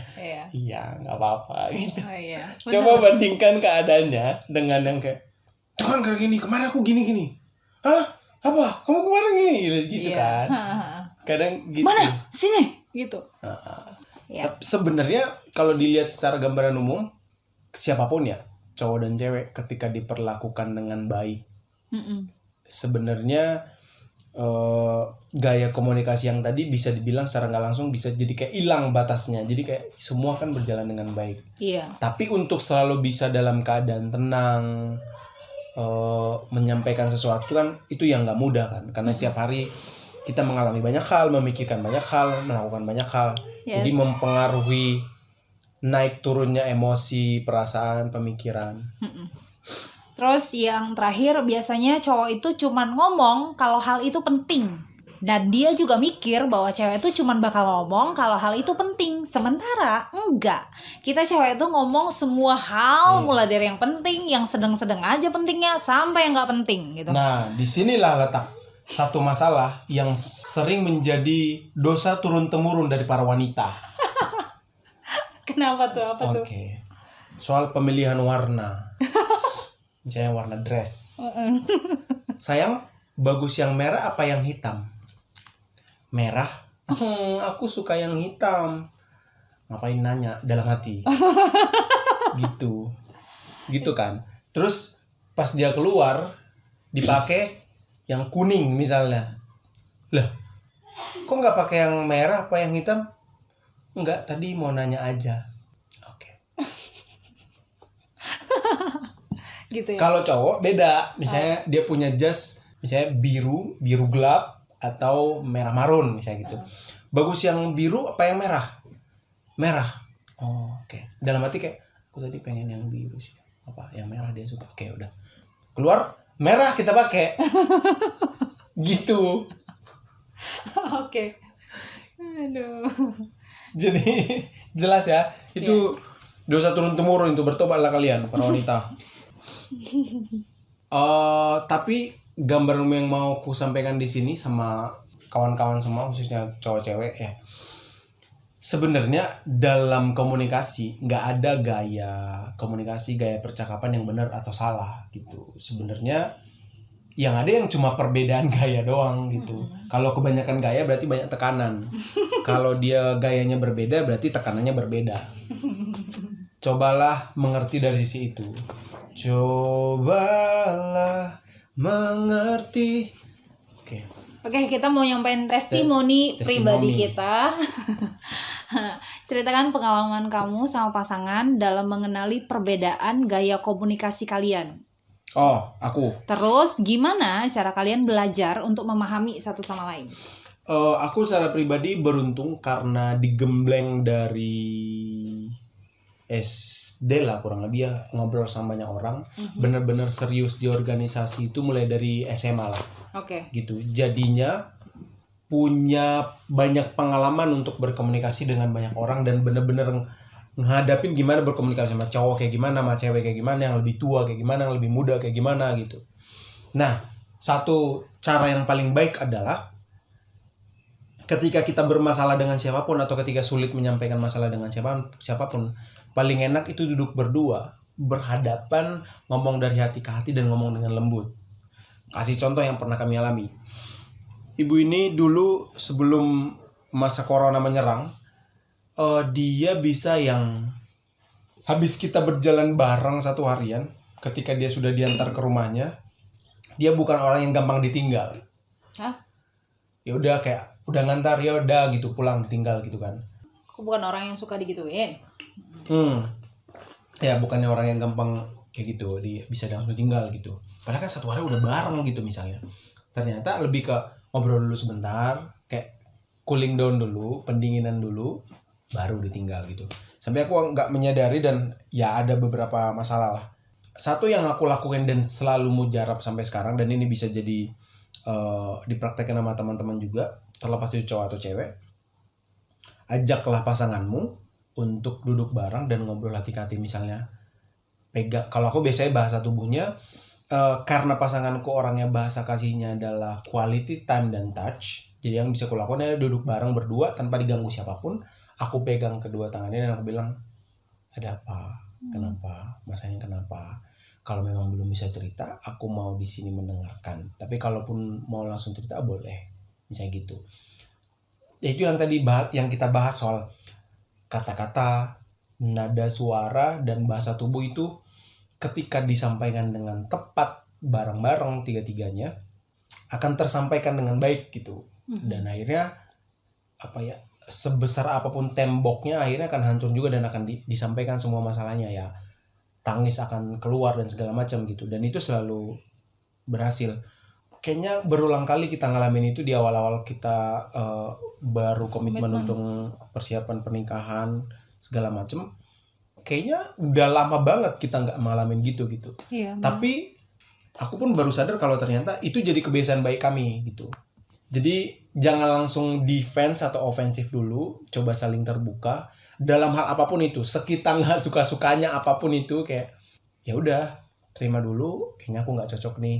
Iya, nggak apa-apa gitu. Iya. Coba bandingkan keadaannya dengan yang kayak, tuh kan kayak gini, kemarin aku gini. Hah? Apa? Kamu kemarin gini? Gitu kan. Kadang gitu. Mana? Sini. Gitu. Sebenarnya kalau dilihat secara gambaran umum, siapapun ya, cowok dan cewek ketika diperlakukan dengan baik, sebenarnya gaya komunikasi yang tadi bisa dibilang secara nggak langsung bisa jadi kayak hilang batasnya. Jadi kayak semua kan berjalan dengan baik. Iya. Tapi untuk selalu bisa dalam keadaan tenang, menyampaikan sesuatu kan itu yang nggak mudah kan, karena setiap hari kita mengalami banyak hal, memikirkan banyak hal, melakukan banyak hal. Jadi mempengaruhi naik turunnya emosi, perasaan, pemikiran. Terus yang terakhir, biasanya cowok itu cuman ngomong kalau hal itu penting. Dan dia juga mikir bahwa cewek itu cuman bakal ngomong kalau hal itu penting. Sementara enggak. Kita cewek itu ngomong semua hal, mulai dari yang penting, yang sedang-sedang aja pentingnya, sampai yang nggak penting gitu. Nah, disinilah letak satu masalah yang sering menjadi dosa turun-temurun dari para wanita. Kenapa tuh? Apa tuh? Oke. Soal pemilihan warna. Misalnya warna dress. Sayang, bagus yang merah apa yang hitam? Merah. Aku suka yang hitam. Ngapain nanya dalam hati? Gitu kan. Terus pas dia keluar dipakai yang kuning misalnya. Lah, kok nggak pakai yang merah apa yang hitam? Enggak, tadi mau nanya aja. Oke. Gitu ya. Kalau cowok beda, misalnya dia punya jas misalnya biru gelap atau merah marun misalnya gitu. Bagus yang biru apa yang merah? Merah. Oh, oke. Dalam hati kayak aku tadi pengen yang biru sih. Apa? Yang merah dia suka. Oke, udah. Keluar merah kita pakai. Gitu. Oke. Aduh. Jadi jelas ya, itu dosa turun temurun, itu bertobatlah kalian para wanita. Tapi gambar yang mau ku sampaikan di sini sama kawan-kawan semua, khususnya cowok cewek ya. Sebenarnya dalam komunikasi nggak ada gaya komunikasi, gaya percakapan yang benar atau salah gitu. Sebenarnya yang ada yang cuma perbedaan gaya doang gitu. Kalau kebanyakan gaya berarti banyak tekanan. Kalau dia gayanya berbeda berarti tekanannya berbeda. Cobalah mengerti dari sisi itu. Cobalah mengerti. Oke, kita mau nyampein testimoni pribadi kita. Ceritakan pengalaman kamu sama pasangan dalam mengenali perbedaan gaya komunikasi kalian. Oh, aku. Terus gimana cara kalian belajar untuk memahami satu sama lain? Aku secara pribadi beruntung karena digembleng dari SD lah kurang lebih ya, ngobrol sama banyak orang. Bener-bener serius di organisasi itu mulai dari SMA lah. Oke. Gitu. Jadinya punya banyak pengalaman untuk berkomunikasi dengan banyak orang dan bener-bener ngadapin gimana berkomunikasi sama cowok kayak gimana, sama cewek kayak gimana, yang lebih tua kayak gimana, yang lebih muda kayak gimana gitu. Nah, satu cara yang paling baik adalah ketika kita bermasalah dengan siapapun atau ketika sulit menyampaikan masalah dengan siapapun, paling enak itu duduk berdua, berhadapan, ngomong dari hati ke hati dan ngomong dengan lembut. Kasih contoh yang pernah kami alami. Ibu ini dulu sebelum masa corona menyerang, dia bisa yang habis kita berjalan bareng satu harian, ketika dia sudah diantar ke rumahnya, dia bukan orang yang gampang ditinggal. Hah? Ya udah kayak udah ngantar ya udah gitu pulang tinggal gitu kan. Aku bukan orang yang suka digituin. Ya bukannya orang yang gampang kayak gitu, dia bisa langsung tinggal gitu. Padahal kan satu hari udah bareng gitu misalnya. Ternyata lebih ke ngobrol dulu sebentar, kayak cooling down dulu, pendinginan dulu, baru ditinggal gitu. Sampai aku nggak menyadari dan ya ada beberapa masalah lah. Satu yang aku lakuin dan selalu mujarab sampai sekarang, dan ini bisa jadi dipraktekkan sama teman-teman juga, terlepas itu cowok atau cewek, ajaklah pasanganmu untuk duduk bareng dan ngobrol hati ke hati. Misalnya pegang, kalau aku biasanya bahasa tubuhnya, karena pasanganku orangnya bahasa kasihnya adalah quality time dan touch, jadi yang bisa aku lakukan adalah duduk bareng berdua tanpa diganggu siapapun. Aku pegang kedua tangannya dan aku bilang, ada apa? Kenapa? Masalahnya kenapa? Kalau memang belum bisa cerita, aku mau di sini mendengarkan. Tapi kalaupun mau langsung cerita, boleh. Misalnya gitu. Ya, itu yang tadi yang kita bahas soal kata-kata, nada suara, dan bahasa tubuh itu ketika disampaikan dengan tepat bareng-bareng tiga-tiganya akan tersampaikan dengan baik gitu. Dan akhirnya sebesar apapun temboknya akhirnya akan hancur juga dan akan disampaikan semua masalahnya ya. Tangis akan keluar dan segala macam gitu. Dan itu selalu berhasil. Kayaknya berulang kali kita ngalamin itu di awal-awal kita baru komitmen untuk persiapan pernikahan segala macam. Kayaknya udah lama banget kita nggak ngalamin gitu. Iya, tapi aku pun baru sadar kalau ternyata itu jadi kebiasaan baik kami gitu. Jadi jangan langsung defense atau ofensif dulu, coba saling terbuka dalam hal apapun itu. Sekitar nggak suka-sukanya apapun itu, kayak ya udah terima dulu, kayaknya aku nggak cocok nih,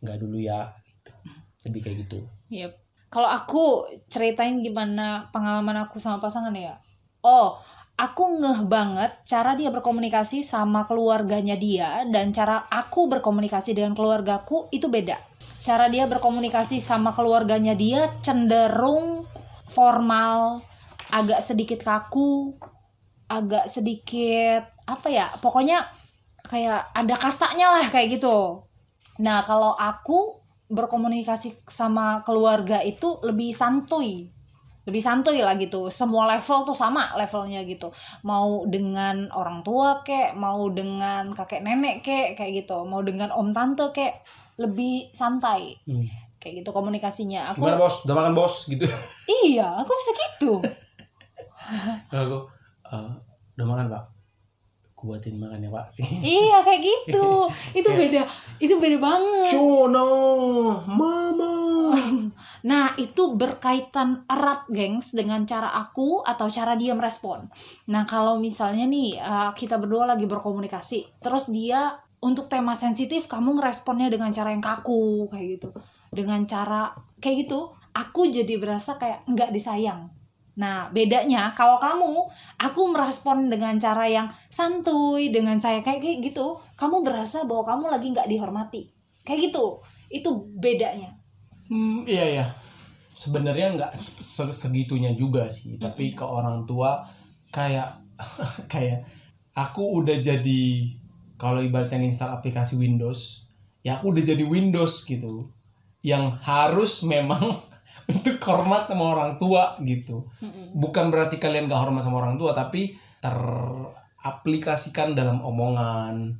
nggak dulu ya. Lebih kayak gitu. Yep. Kalau aku ceritain gimana pengalaman aku sama pasangan ya. Aku ngeh banget cara dia berkomunikasi sama keluarganya dia dan cara aku berkomunikasi dengan keluargaku itu beda. Cara dia berkomunikasi sama keluarganya dia cenderung formal, agak sedikit kaku, agak sedikit pokoknya kayak ada kastanya lah kayak gitu. Nah, kalau aku berkomunikasi sama keluarga itu lebih santuy lah gitu. Semua level tuh sama levelnya gitu. Mau dengan orang tua kek, mau dengan kakek nenek kek, kayak gitu. Mau dengan om tante kek, lebih santai. Kayak gitu komunikasinya. Gimana bos? Udah makan bos? Gitu. Iya, aku bisa gitu. Aku udah makan pak. Aku aku buatin makan ya Pak. Iya kayak gitu. Itu beda banget. Cuno, mama. Nah, itu berkaitan erat, gengs, dengan cara aku atau cara dia merespon. Nah, kalau misalnya nih kita berdua lagi berkomunikasi, terus dia untuk tema sensitif kamu ngeresponnya dengan cara yang kaku kayak gitu. Dengan cara kayak gitu, aku jadi berasa kayak nggak disayang. Nah, bedanya kalau aku merespon dengan cara yang santuy, dengan saya kayak gitu, kamu berasa bahwa kamu lagi nggak dihormati. Kayak gitu. Itu bedanya. Iya. Sebenarnya nggak segitunya juga sih. Tapi ke orang tua kayak aku udah jadi, kalau ibaratnya install aplikasi Windows, ya aku udah jadi Windows gitu. Yang harus memang untuk hormat sama orang tua gitu. Bukan berarti kalian gak hormat sama orang tua, tapi teraplikasikan dalam omongan,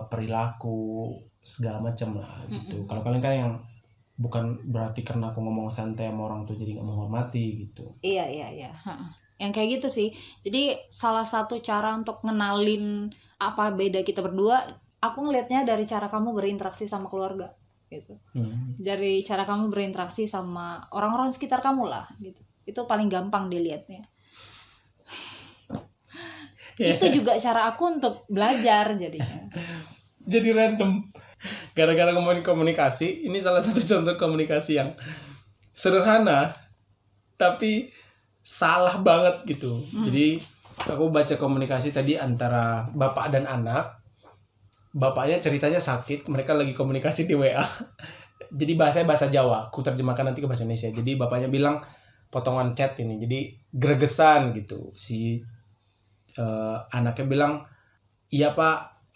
perilaku, segala macam lah gitu. Kalau kalian kan yang bukan berarti karena aku ngomong santai sama orang tua jadi gak menghormati gitu. Iya. Yang kayak gitu sih. Jadi salah satu cara untuk ngenalin apa beda kita berdua, aku ngelihatnya dari cara kamu berinteraksi sama keluarga gitu. Dari cara kamu berinteraksi sama orang-orang sekitar kamu lah gitu. Itu paling gampang dilihatnya. Itu juga cara aku untuk belajar jadinya. Jadi random. Gara-gara ngomongin komunikasi, ini salah satu contoh komunikasi yang sederhana tapi salah banget gitu. Jadi aku baca komunikasi tadi antara bapak dan anak. Bapaknya ceritanya sakit, mereka lagi komunikasi di WA. Jadi bahasanya bahasa Jawa, aku terjemahkan nanti ke bahasa Indonesia. Jadi bapaknya bilang potongan chat ini, jadi gregesan gitu. Si anaknya bilang, iya pak,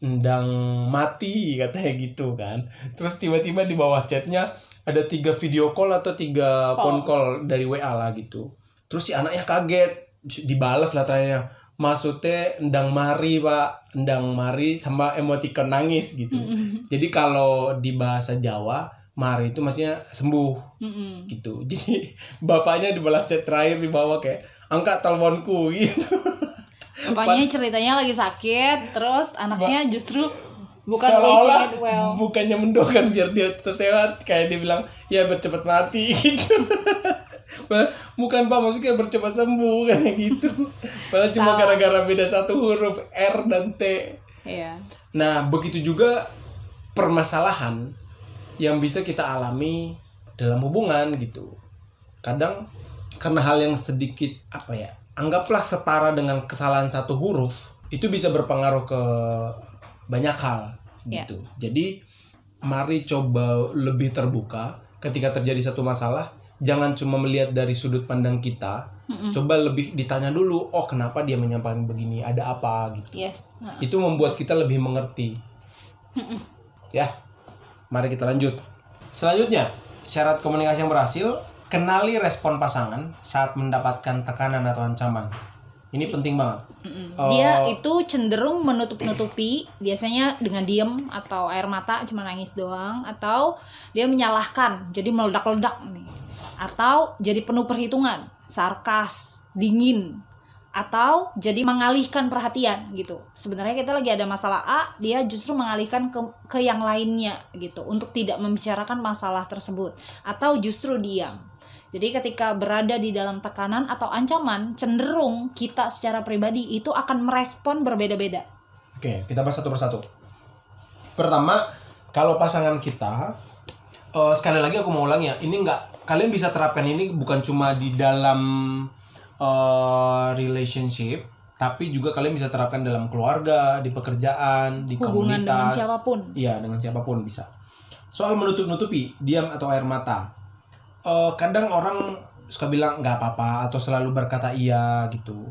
ndang mati katanya gitu kan. Terus tiba-tiba di bawah chatnya ada 3 video call atau 3 phone call dari WA lah gitu. Terus si anaknya kaget, dibalas lah tanya, maksudnya ndang mari pak, ndang mari sama emoticon nangis gitu. Jadi kalau di bahasa Jawa mari itu maksudnya sembuh gitu. Jadi bapaknya dibalas chat terakhir di bawah kayak angkat teleponku gitu. Bapaknya ceritanya lagi sakit, terus anaknya justru bukan seolah-olah aging it well. bukannya mendoakan biar dia tetap sehat, kayak dia bilang ya bercepat mati gitu. Bukan pak, maksudnya bercepat sembuh kayak gitu. Padahal cuma gara-gara beda satu huruf R dan T. Iya. Nah begitu juga permasalahan yang bisa kita alami dalam hubungan gitu. Kadang karena hal yang sedikit anggaplah setara dengan kesalahan satu huruf, itu bisa berpengaruh ke banyak hal gitu. Jadi mari coba lebih terbuka ketika terjadi satu masalah. Jangan cuma melihat dari sudut pandang kita, coba lebih ditanya dulu, oh kenapa dia menyampaikan begini, ada apa gitu. Yes. Itu membuat kita lebih mengerti. Ya, mari kita lanjut. Selanjutnya, syarat komunikasi yang berhasil, kenali respon pasangan saat mendapatkan tekanan atau ancaman. Ini penting banget. Dia itu cenderung menutup-nutupi, biasanya dengan diem atau air mata cuma nangis doang, atau dia menyalahkan, jadi meledak-ledak nih. Atau jadi penuh perhitungan, sarkas, dingin, atau jadi mengalihkan perhatian gitu. Sebenarnya kita lagi ada masalah A, dia justru mengalihkan ke yang lainnya gitu untuk tidak membicarakan masalah tersebut, atau justru diam. Jadi ketika berada di dalam tekanan atau ancaman, cenderung kita secara pribadi itu akan merespon berbeda-beda. Oke, kita bahas satu persatu. Pertama, kalau pasangan kita, sekali lagi aku mau ulang ya, ini kalian bisa terapkan ini bukan cuma di dalam relationship, tapi juga kalian bisa terapkan dalam keluarga, di pekerjaan, di hubungan komunitas. dengan siapapun. Iya, dengan siapapun bisa. Soal menutup-nutupi, diam atau air mata. Kadang orang suka bilang nggak apa-apa atau selalu berkata iya gitu.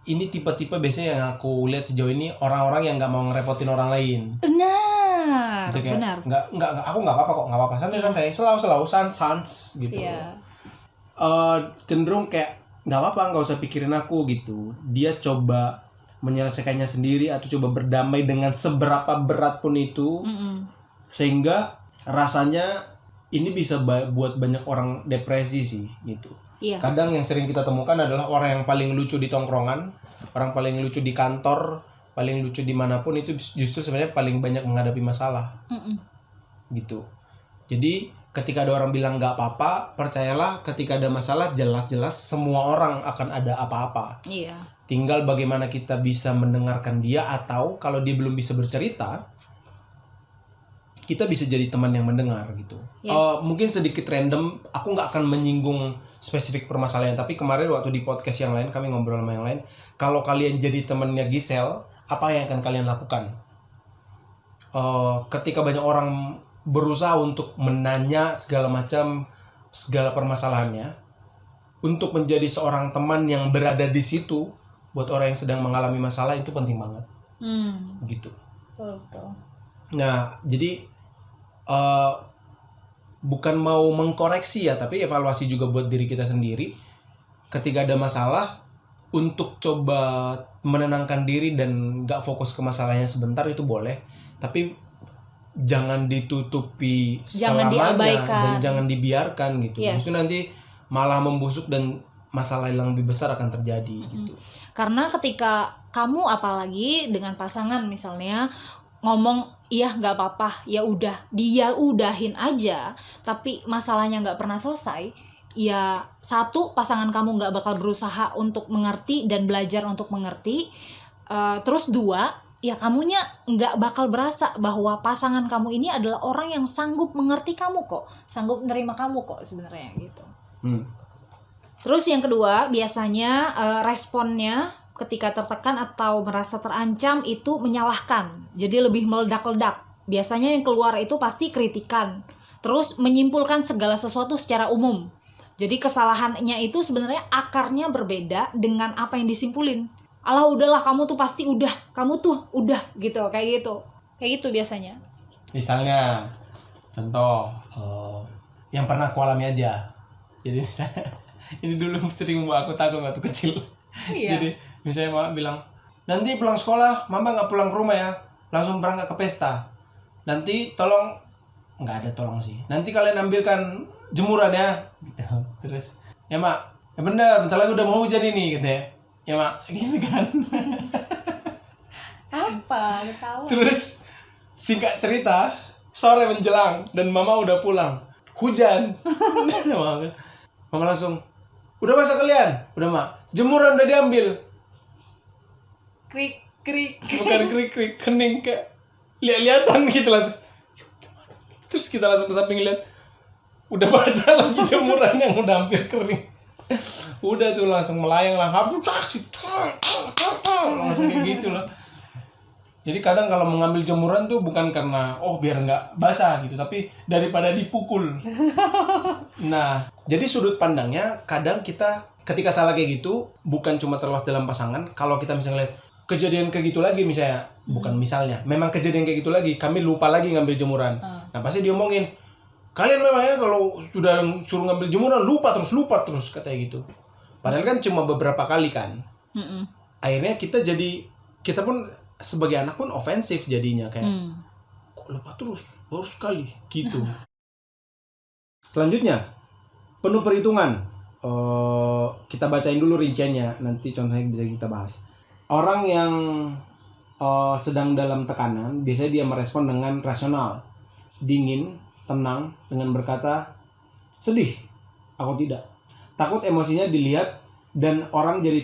Ini tipe-tipe biasanya yang aku lihat sejauh ini orang-orang yang nggak mau ngerepotin orang lain. Benar, Gitu, kayak, benar. Nggak, aku nggak apa-apa kok, nggak apa-apa, santai-santai, selalu sans gitu. Iya. Cenderung kayak nggak apa-apa, nggak usah pikirin aku gitu. Dia coba menyelesaikannya sendiri atau coba berdamai dengan seberapa berat pun itu, sehingga rasanya ini bisa buat banyak orang depresi sih gitu. Iya. Kadang yang sering kita temukan adalah orang yang paling lucu di tongkrongan, orang paling lucu di kantor, paling lucu dimanapun itu justru sebenarnya paling banyak menghadapi masalah. Gitu. Jadi ketika ada orang bilang nggak apa-apa, percayalah ketika ada masalah jelas-jelas semua orang akan ada apa-apa. Iya. Tinggal bagaimana kita bisa mendengarkan dia, atau kalau dia belum bisa bercerita, kita bisa jadi teman yang mendengar gitu. Yes. Mungkin sedikit random, aku nggak akan menyinggung spesifik permasalahan, tapi kemarin waktu di podcast yang lain kami ngobrol sama yang lain, kalau kalian jadi temannya Giselle, apa yang akan kalian lakukan? Ketika banyak orang berusaha untuk menanya segala macam, segala permasalahannya, untuk menjadi seorang teman yang berada di situ buat orang yang sedang mengalami masalah itu penting banget. Gitu. Betul. Nah, jadi bukan mau mengkoreksi ya, tapi evaluasi juga buat diri kita sendiri. Ketika ada masalah, untuk coba menenangkan diri dan gak fokus ke masalahnya sebentar itu boleh, tapi jangan ditutupi Jangan selamanya diabaikan. dan jangan dibiarkan gitu. Yes. Justru nanti malah membusuk dan masalah yang lebih besar akan terjadi gitu. Karena ketika kamu apalagi dengan pasangan misalnya ngomong iya nggak apa-apa, ya udah dia udahin aja, tapi masalahnya nggak pernah selesai, ya satu, pasangan kamu nggak bakal berusaha untuk mengerti dan belajar untuk mengerti, terus dua, ya kamunya nggak bakal berasa bahwa pasangan kamu ini adalah orang yang sanggup mengerti kamu kok, sanggup menerima kamu kok sebenarnya gitu. Terus yang kedua, biasanya responnya ketika tertekan atau merasa terancam itu menyalahkan. Jadi lebih meledak-ledak. Biasanya yang keluar itu pasti kritikan. Terus menyimpulkan segala sesuatu secara umum. Jadi kesalahannya itu sebenarnya akarnya berbeda dengan apa yang disimpulin. Alah udahlah kamu tuh pasti udah, kamu tuh udah gitu, kayak gitu. Kayak gitu biasanya. Misalnya contoh yang pernah aku alami aja. Jadi misalnya ini dulu sering membuat aku takut waktu kecil. Iya. Jadi misalnya mama bilang, nanti pulang sekolah mama nggak pulang ke rumah ya, langsung berangkat ke pesta. Nanti tolong, nggak ada tolong sih, nanti kalian ambilkan jemuran ya gitu. Terus ya mak, ya bener bentar lagi udah mau hujan ini gitu ya mak, gitu kan. Apa? Ketawa. Terus singkat cerita, sore menjelang dan mama udah pulang, hujan. Mama langsung, udah masak kalian? Udah mak, jemuran udah diambil. Krik krik. Bukan krik-krik, kening kayak lihat-lihatan gitu langsung. Terus kita langsung ke samping lihat, udah basah lagi jemuran yang udah hampir kering. Udah tuh langsung melayang lah, langsung kayak gitu loh. Jadi kadang kalau mengambil jemuran tuh bukan karena biar nggak basah gitu, tapi daripada dipukul. Nah, jadi sudut pandangnya kadang kita ketika salah kayak gitu bukan cuma terlepas dalam pasangan. Kalau kita misalnya lihat kejadian kayak gitu lagi misalnya, bukan misalnya, memang kejadian kayak gitu lagi, kami lupa lagi ngambil jemuran. Nah pasti diomongin, kalian memang ya kalau sudah suruh ngambil jemuran lupa terus katanya gitu. Padahal kan cuma beberapa kali kan. Akhirnya kita pun sebagai anak pun ofensif jadinya kayak kok lupa terus baru sekali gitu. Selanjutnya penuh perhitungan. Kita bacain dulu rinciannya, nanti contohnya bisa kita bahas. Orang yang sedang dalam tekanan biasanya dia merespon dengan rasional, dingin, tenang, dengan berkata sedih, aku tidak, takut emosinya dilihat dan orang jadi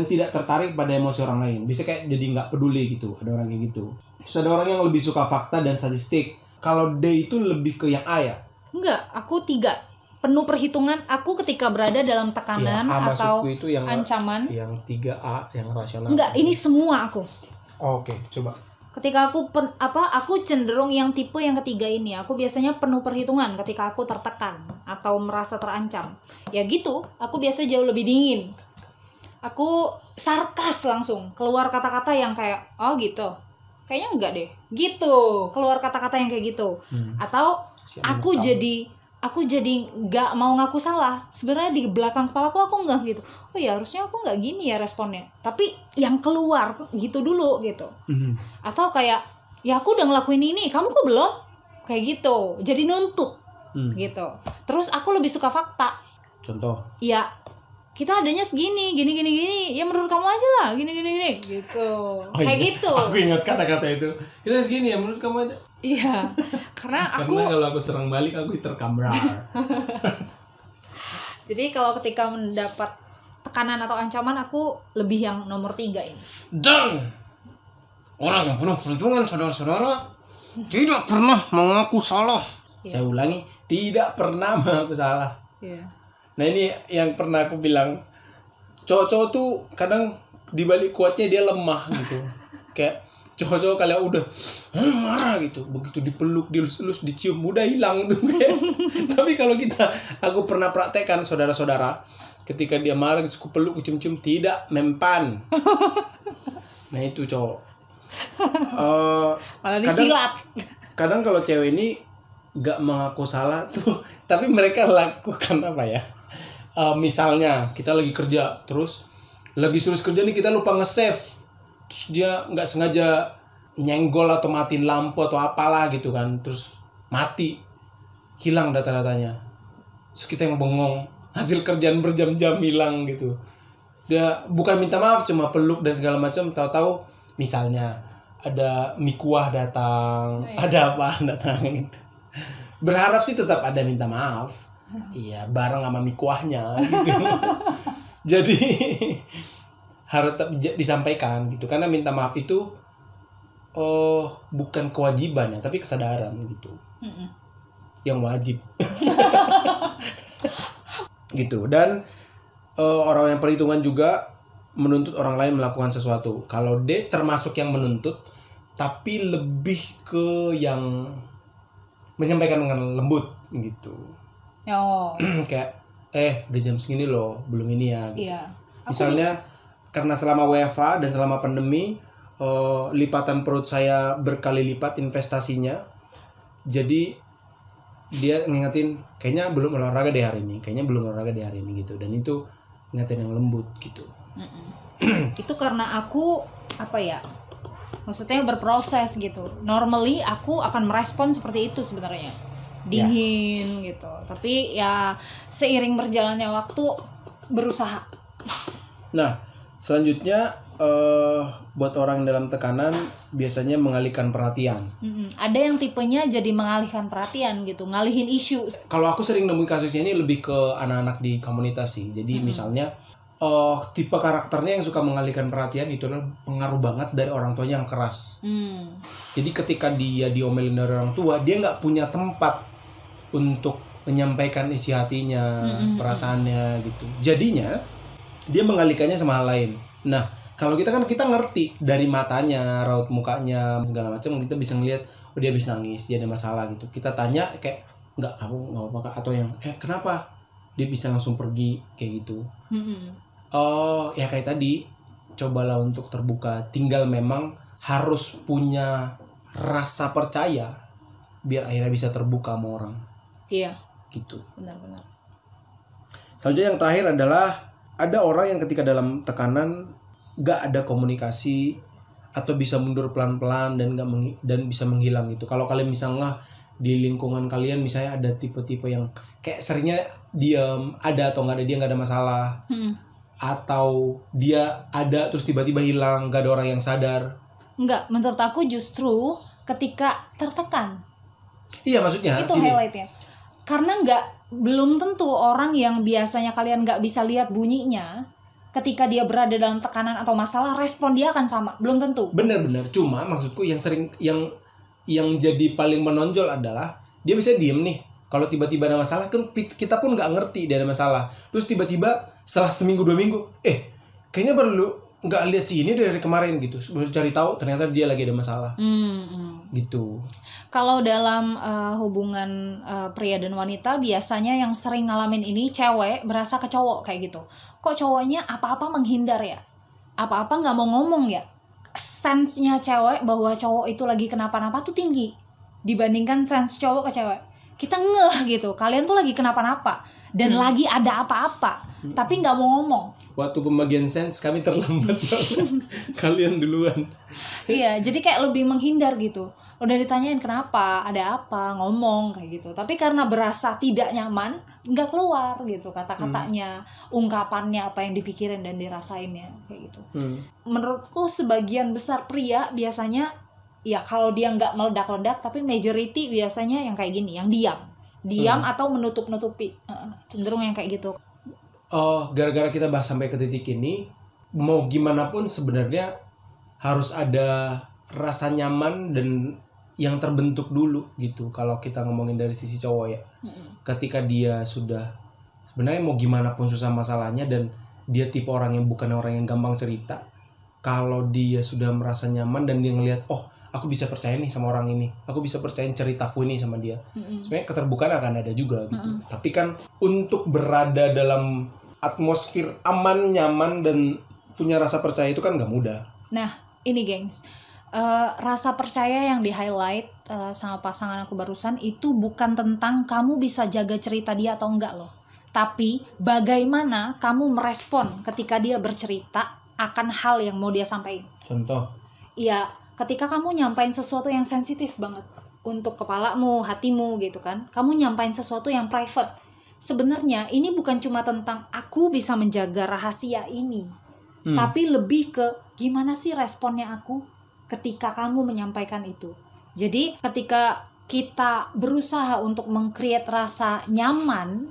tidak tertarik pada emosi orang lain. Bisa kayak jadi nggak peduli gitu, ada orang kayak gitu. Terus ada orang yang lebih suka fakta dan statistik. Kalau D itu lebih ke yang A ya? Enggak, aku 3. Penuh perhitungan. Aku ketika berada dalam tekanan ya, atau itu yang ancaman. Yang 3A yang rasional. Enggak, ini semua aku. Oke, coba. Ketika aku cenderung yang tipe yang ketiga ini. Aku biasanya penuh perhitungan ketika aku tertekan atau merasa terancam. Ya gitu, aku biasa jauh lebih dingin. Aku sarkas langsung, keluar kata-kata yang kayak oh gitu. Kayaknya enggak deh. Gitu, keluar kata-kata yang kayak gitu. Atau aku jadi nggak mau ngaku salah. Sebenarnya di belakang kepala aku nggak gitu. Oh ya harusnya aku nggak gini ya responnya. Tapi yang keluar gitu dulu gitu. Atau kayak ya aku udah ngelakuin ini, kamu kok belum? Kayak gitu. Jadi nuntut gitu. Terus aku lebih suka fakta. Contoh. Ya kita adanya segini, gini, ya menurut kamu aja lah, gini, gitu. Kayak iya. gitu. Aku ingat kata-kata itu. Kita segini ya menurut kamu aja. Iya, karena Karena kalau aku serang balik aku terkamrar. jadi kalau ketika mendapat tekanan atau ancaman, aku lebih yang nomor 3 ini. Dan orang yang penuh perjuangan saudara-saudara tidak pernah mengaku salah. Saya ulangi, tidak pernah mengaku salah. Iya. Nah ini yang pernah aku bilang, cowok-cowok tuh kadang dibalik kuatnya dia lemah gitu. Kayak cowok-cowok kalau udah marah gitu, begitu dipeluk, dilus-lus, dicium, udah hilang tuh kayak. Tapi kalau aku pernah praktekkan saudara-saudara, ketika dia marah gitu, aku peluk, aku cium-cium, tidak mempan. Nah itu cowok. Malah disilat. Kadang kalau cewek ini gak mengaku salah tuh, tapi mereka lakukan apa ya? Misalnya kita lagi kerja, terus lagi serius kerja nih, kita lupa nge-save, terus dia nggak sengaja nyenggol atau matiin lampu atau apalah gitu kan, terus mati, hilang data-datanya, terus kita yang bengong, hasil kerjaan berjam-jam hilang gitu. Dia bukan minta maaf, cuma peluk dan segala macam, tahu-tahu misalnya ada mikuah datang, ada apa datang gitu. Berharap sih tetap ada minta maaf. Iya, bareng sama mikuahnya gitu. Jadi harus tetap disampaikan gitu, karena minta maaf itu bukan kewajiban ya, tapi kesadaran gitu. Yang wajib. Gitu. Dan orang yang perhitungan juga menuntut orang lain melakukan sesuatu. Kalau D termasuk yang menuntut, tapi lebih ke yang menyampaikan dengan lembut gitu. Oh. Kayak udah jam segini loh, belum ini ya gitu. Iya. Misalnya karena selama WFA dan selama pandemi lipatan perut saya berkali lipat investasinya, jadi dia ngingetin kayaknya belum olahraga deh hari ini gitu, dan itu ngingetin yang lembut gitu. Itu karena aku apa ya, maksudnya berproses gitu. Normally aku akan merespon seperti itu sebenarnya, dingin gitu. Tapi ya seiring berjalannya waktu berusaha. Nah selanjutnya buat orang dalam tekanan biasanya mengalihkan perhatian. Ada yang tipenya jadi mengalihkan perhatian gitu, ngalihin isu. Kalau aku sering nemuin kasusnya ini lebih ke anak-anak di komunitas sih. Jadi misalnya tipe karakternya yang suka mengalihkan perhatian itu adalah pengaruh banget dari orang tuanya yang keras. Jadi ketika dia diomelin dari orang tua, dia nggak punya tempat untuk menyampaikan isi hatinya, perasaannya gitu. Jadinya dia mengalihkannya sama hal lain. Nah kalau kita ngerti dari matanya, raut mukanya, segala macam, kita bisa ngelihat dia habis nangis, dia ada masalah gitu. Kita tanya kayak kamu nggak apa-apa, atau yang kenapa, dia bisa langsung pergi kayak gitu. Ya kayak tadi, cobalah untuk terbuka. Tinggal memang harus punya rasa percaya biar akhirnya bisa terbuka sama orang. Iya. Gitu. Benar-benar. Selanjutnya yang terakhir adalah ada orang yang ketika dalam tekanan gak ada komunikasi atau bisa mundur pelan-pelan dan bisa menghilang gitu. Kalau kalian misalnya di lingkungan kalian misalnya ada tipe-tipe yang kayak seringnya diam, ada atau nggak ada dia nggak ada masalah, atau dia ada terus tiba-tiba hilang, nggak ada orang yang sadar. Enggak, menurut aku justru ketika tertekan. Iya maksudnya itu highlightnya. Karena belum tentu orang yang biasanya kalian nggak bisa lihat bunyinya, ketika dia berada dalam tekanan atau masalah, respon dia akan sama. Belum tentu. Benar-benar. Cuma maksudku yang sering yang jadi paling menonjol adalah dia bisa diem nih. Kalau tiba-tiba ada masalah, kan kita pun nggak ngerti dia ada masalah. Terus tiba-tiba setelah seminggu 2 minggu, kayaknya baru nggak lihat si ini dari kemarin gitu. Baru cari tahu ternyata dia lagi ada masalah. Gitu. Kalau dalam hubungan pria dan wanita, biasanya yang sering ngalamin ini cewek berasa ke cowok kayak gitu. Kok cowoknya apa-apa menghindar ya? Apa-apa nggak mau ngomong ya? Sense-nya cewek bahwa cowok itu lagi kenapa-napa tuh tinggi dibandingkan sense cowok ke cewek. Kita ngeh gitu, kalian tuh lagi kenapa-napa dan lagi ada apa-apa, tapi nggak mau ngomong. Waktu pembagian sense kami terlambat. Kalian duluan. Iya, jadi kayak lebih menghindar gitu. Udah ditanyain kenapa, ada apa, ngomong kayak gitu. Tapi karena berasa tidak nyaman, nggak keluar gitu kata-katanya, ungkapannya, apa yang dipikirin dan dirasainnya kayak gitu. Menurutku sebagian besar pria biasanya ya kalau dia nggak meledak-ledak, tapi majority biasanya yang kayak gini, yang diam atau menutup-nutupi, cenderung yang kayak gitu. Gara-gara kita bahas sampai ke titik ini, mau gimana pun sebenarnya harus ada rasa nyaman dan yang terbentuk dulu gitu. Kalau kita ngomongin dari sisi cowok ya, ketika dia sudah sebenarnya mau gimana pun susah masalahnya dan dia tipe orang yang bukan orang yang gampang cerita, kalau dia sudah merasa nyaman dan dia ngelihat, oh aku bisa percaya nih sama orang ini, aku bisa percayain ceritaku ini sama dia, sebenarnya keterbukaan akan ada juga gitu. Tapi kan untuk berada dalam atmosfer aman, nyaman dan punya rasa percaya itu kan nggak mudah. Nah ini gengs, rasa percaya yang di highlight sama pasangan aku barusan itu bukan tentang kamu bisa jaga cerita dia atau enggak loh, tapi bagaimana kamu merespon ketika dia bercerita akan hal yang mau dia sampaikan. Contoh? Iya, ketika kamu nyampain sesuatu yang sensitif banget untuk kepalamu, hatimu gitu kan, kamu nyampain sesuatu yang private. Sebenarnya ini bukan cuma tentang aku bisa menjaga rahasia ini, tapi lebih ke gimana sih responnya aku ketika kamu menyampaikan itu. Jadi ketika kita berusaha untuk meng-create rasa nyaman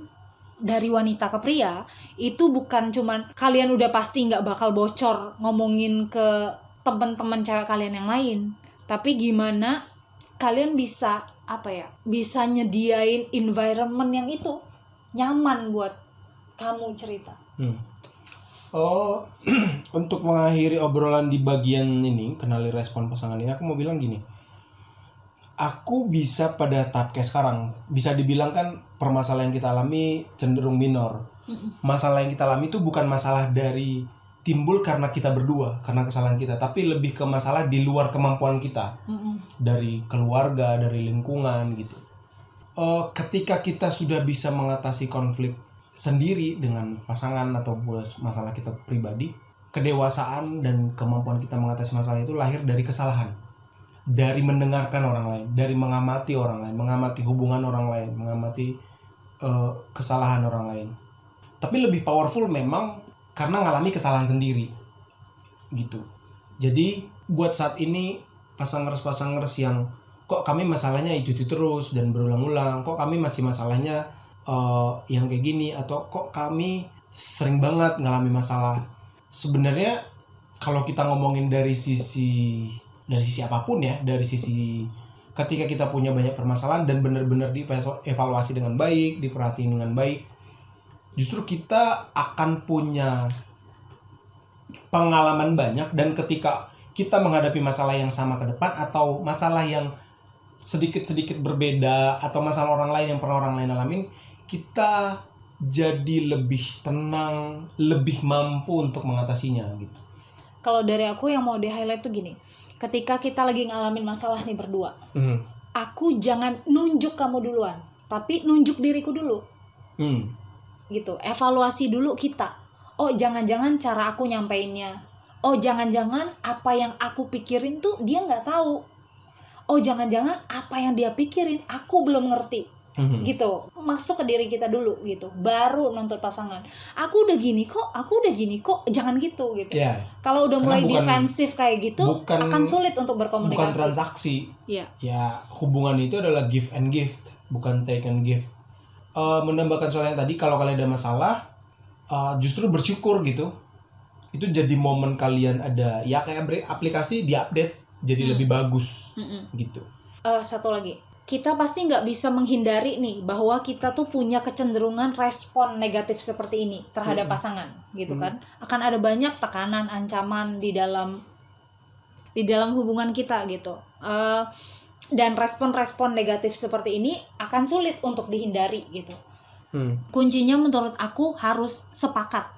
dari wanita ke pria, itu bukan cuman kalian udah pasti nggak bakal bocor ngomongin ke teman-teman cewek kalian yang lain, tapi gimana kalian bisa bisa nyediain environment yang itu nyaman buat kamu cerita. Untuk mengakhiri obrolan di bagian ini, kenali respon pasangan ini, aku mau bilang gini. Aku bisa pada tahap kayak sekarang, bisa dibilang kan permasalahan yang kita alami cenderung minor. Masalah yang kita alami itu bukan masalah dari timbul karena kita berdua, karena kesalahan kita, tapi lebih ke masalah di luar kemampuan kita. Dari keluarga, dari lingkungan gitu. Ketika kita sudah bisa mengatasi konflik sendiri dengan pasangan atau masalah kita pribadi, kedewasaan dan kemampuan kita mengatasi masalah itu lahir dari kesalahan, dari mendengarkan orang lain, dari mengamati orang lain, mengamati hubungan orang lain, mengamati kesalahan orang lain. Tapi lebih powerful memang karena ngalami kesalahan sendiri gitu. Jadi buat saat ini pasangers yang kok kami masalahnya itu terus dan berulang-ulang, kok kami masih masalahnya yang kayak gini, atau kok kami sering banget ngalami masalah. Sebenarnya kalau kita ngomongin dari sisi apapun ya, dari sisi ketika kita punya banyak permasalahan dan benar-benar dievaluasi dengan baik, diperhatiin dengan baik, justru kita akan punya pengalaman banyak, dan ketika kita menghadapi masalah yang sama ke depan atau masalah yang sedikit-sedikit berbeda atau masalah orang lain yang pernah orang lain alamin, kita jadi lebih tenang, lebih mampu untuk mengatasinya gitu. Kalau dari aku yang mau di-highlight tuh gini, ketika kita lagi ngalamin masalah nih berdua, aku jangan nunjuk kamu duluan, tapi nunjuk diriku dulu. Gitu, evaluasi dulu kita. Oh, jangan-jangan cara aku nyampeinnya. Oh, jangan-jangan apa yang aku pikirin tuh dia nggak tahu. Oh, jangan-jangan apa yang dia pikirin aku belum ngerti. Gitu, masuk ke diri kita dulu gitu, baru nuntut pasangan. Aku udah gini kok, jangan gitu. Yeah. Kalau udah mulai defensif kayak gitu, akan sulit untuk berkomunikasi. Bukan transaksi. Yeah. Ya, hubungan itu adalah give and gift, bukan take and give. Menambahkan soal yang tadi, kalau kalian ada masalah, justru bersyukur gitu. Itu jadi momen kalian ada, ya kayak aplikasi diupdate jadi lebih bagus gitu. Satu lagi, kita pasti nggak bisa menghindari nih bahwa kita tuh punya kecenderungan respon negatif seperti ini terhadap pasangan gitu kan. Akan ada banyak tekanan, ancaman di dalam hubungan kita gitu. Dan respon-respon negatif seperti ini akan sulit untuk dihindari gitu. Kuncinya menurut aku harus sepakat